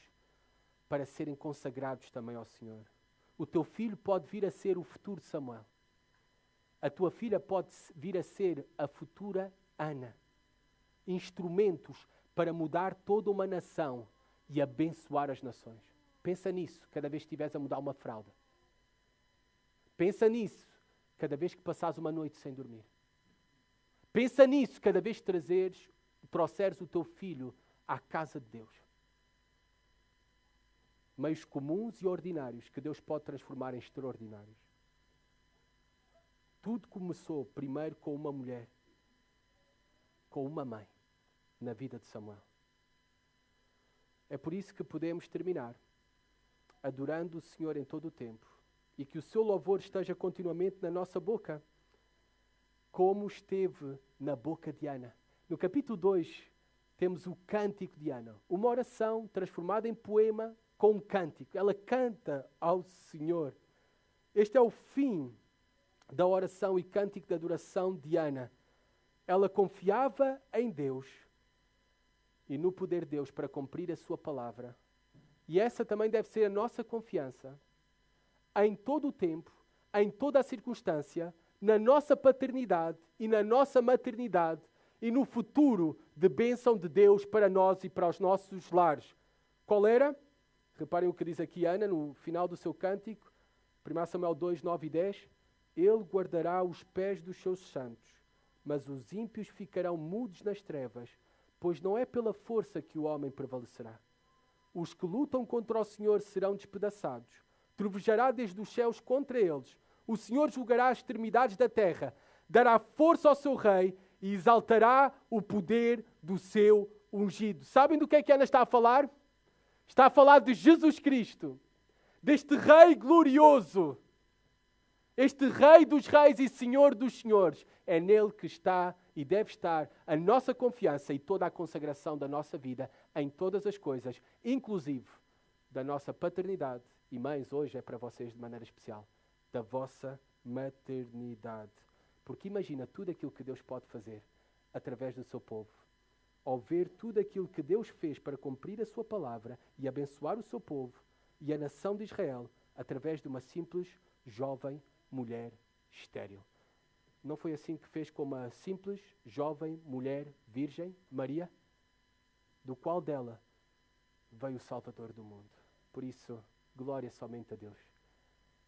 para serem consagrados também ao Senhor. O teu filho pode vir a ser o futuro Samuel. A tua filha pode vir a ser a futura Ana. Instrumentos para mudar toda uma nação e abençoar as nações. Pensa nisso cada vez que estiveres a mudar uma fralda. Pensa nisso cada vez que passares uma noite sem dormir. Pensa nisso cada vez que trouxeres o teu filho à casa de Deus. Meios comuns e ordinários que Deus pode transformar em extraordinários. Tudo começou primeiro com uma mulher, com uma mãe, na vida de Samuel. É por isso que podemos terminar adorando o Senhor em todo o tempo e que o seu louvor esteja continuamente na nossa boca, como esteve na boca de Ana. No capítulo 2 temos o cântico de Ana, uma oração transformada em poema com um cântico. Ela canta ao Senhor. Este é o fim da oração e cântico de adoração de Ana. Ela confiava em Deus e no poder de Deus para cumprir a sua palavra. E essa também deve ser a nossa confiança em todo o tempo, em toda a circunstância, na nossa paternidade e na nossa maternidade e no futuro de bênção de Deus para nós e para os nossos lares. Qual era? Reparem o que diz aqui Ana no final do seu cântico, 1 Samuel 2, 9 e 10. Ele guardará os pés dos seus santos, mas os ímpios ficarão mudos nas trevas, pois não é pela força que o homem prevalecerá. Os que lutam contra o Senhor serão despedaçados. Trovejará desde os céus contra eles. O Senhor julgará as extremidades da terra, dará força ao seu rei e exaltará o poder do seu ungido. Sabem do que é que Ana está a falar? Está a falar de Jesus Cristo, deste Rei glorioso, este Rei dos reis e Senhor dos senhores. É nele que está e deve estar a nossa confiança e toda a consagração da nossa vida em todas as coisas, inclusive da nossa paternidade. E mães, hoje é para vocês de maneira especial, da vossa maternidade. Porque imagina tudo aquilo que Deus pode fazer através do seu povo. Ao ver tudo aquilo que Deus fez para cumprir a sua palavra e abençoar o seu povo e a nação de Israel através de uma simples, jovem mulher estéril. Não foi assim que fez com uma simples, jovem mulher virgem, Maria, do qual dela veio o Salvador do mundo. Por isso, glória somente a Deus.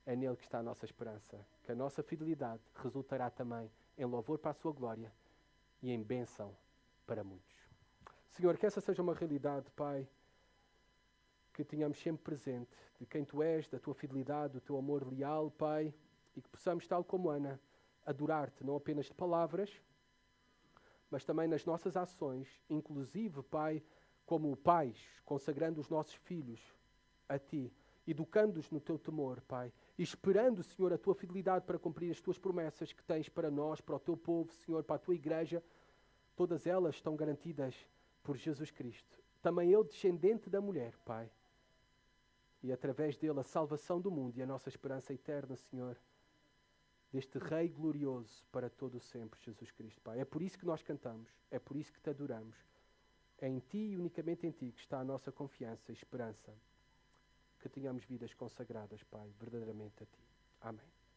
É nele que está a nossa esperança, que a nossa fidelidade resultará também em louvor para a sua glória e em bênção para muitos. Senhor, que essa seja uma realidade, Pai, que tenhamos sempre presente de quem Tu és, da Tua fidelidade, do Teu amor leal, Pai, e que possamos, tal como Ana, adorar-Te não apenas de palavras, mas também nas nossas ações, inclusive, Pai, como pais, consagrando os nossos filhos a Ti, educando-os no Teu temor, Pai, e esperando, Senhor, a Tua fidelidade para cumprir as Tuas promessas que tens para nós, para o Teu povo, Senhor, para a Tua igreja. Todas elas estão garantidas por Jesus Cristo. Também Ele, descendente da mulher, Pai, e através dele a salvação do mundo e a nossa esperança eterna, Senhor. deste Rei glorioso para todo o sempre, Jesus Cristo, Pai. É por isso que nós cantamos, é por isso que te adoramos. É em Ti e unicamente em Ti que está a nossa confiança e esperança. Que tenhamos vidas consagradas, Pai, verdadeiramente a Ti. Amém.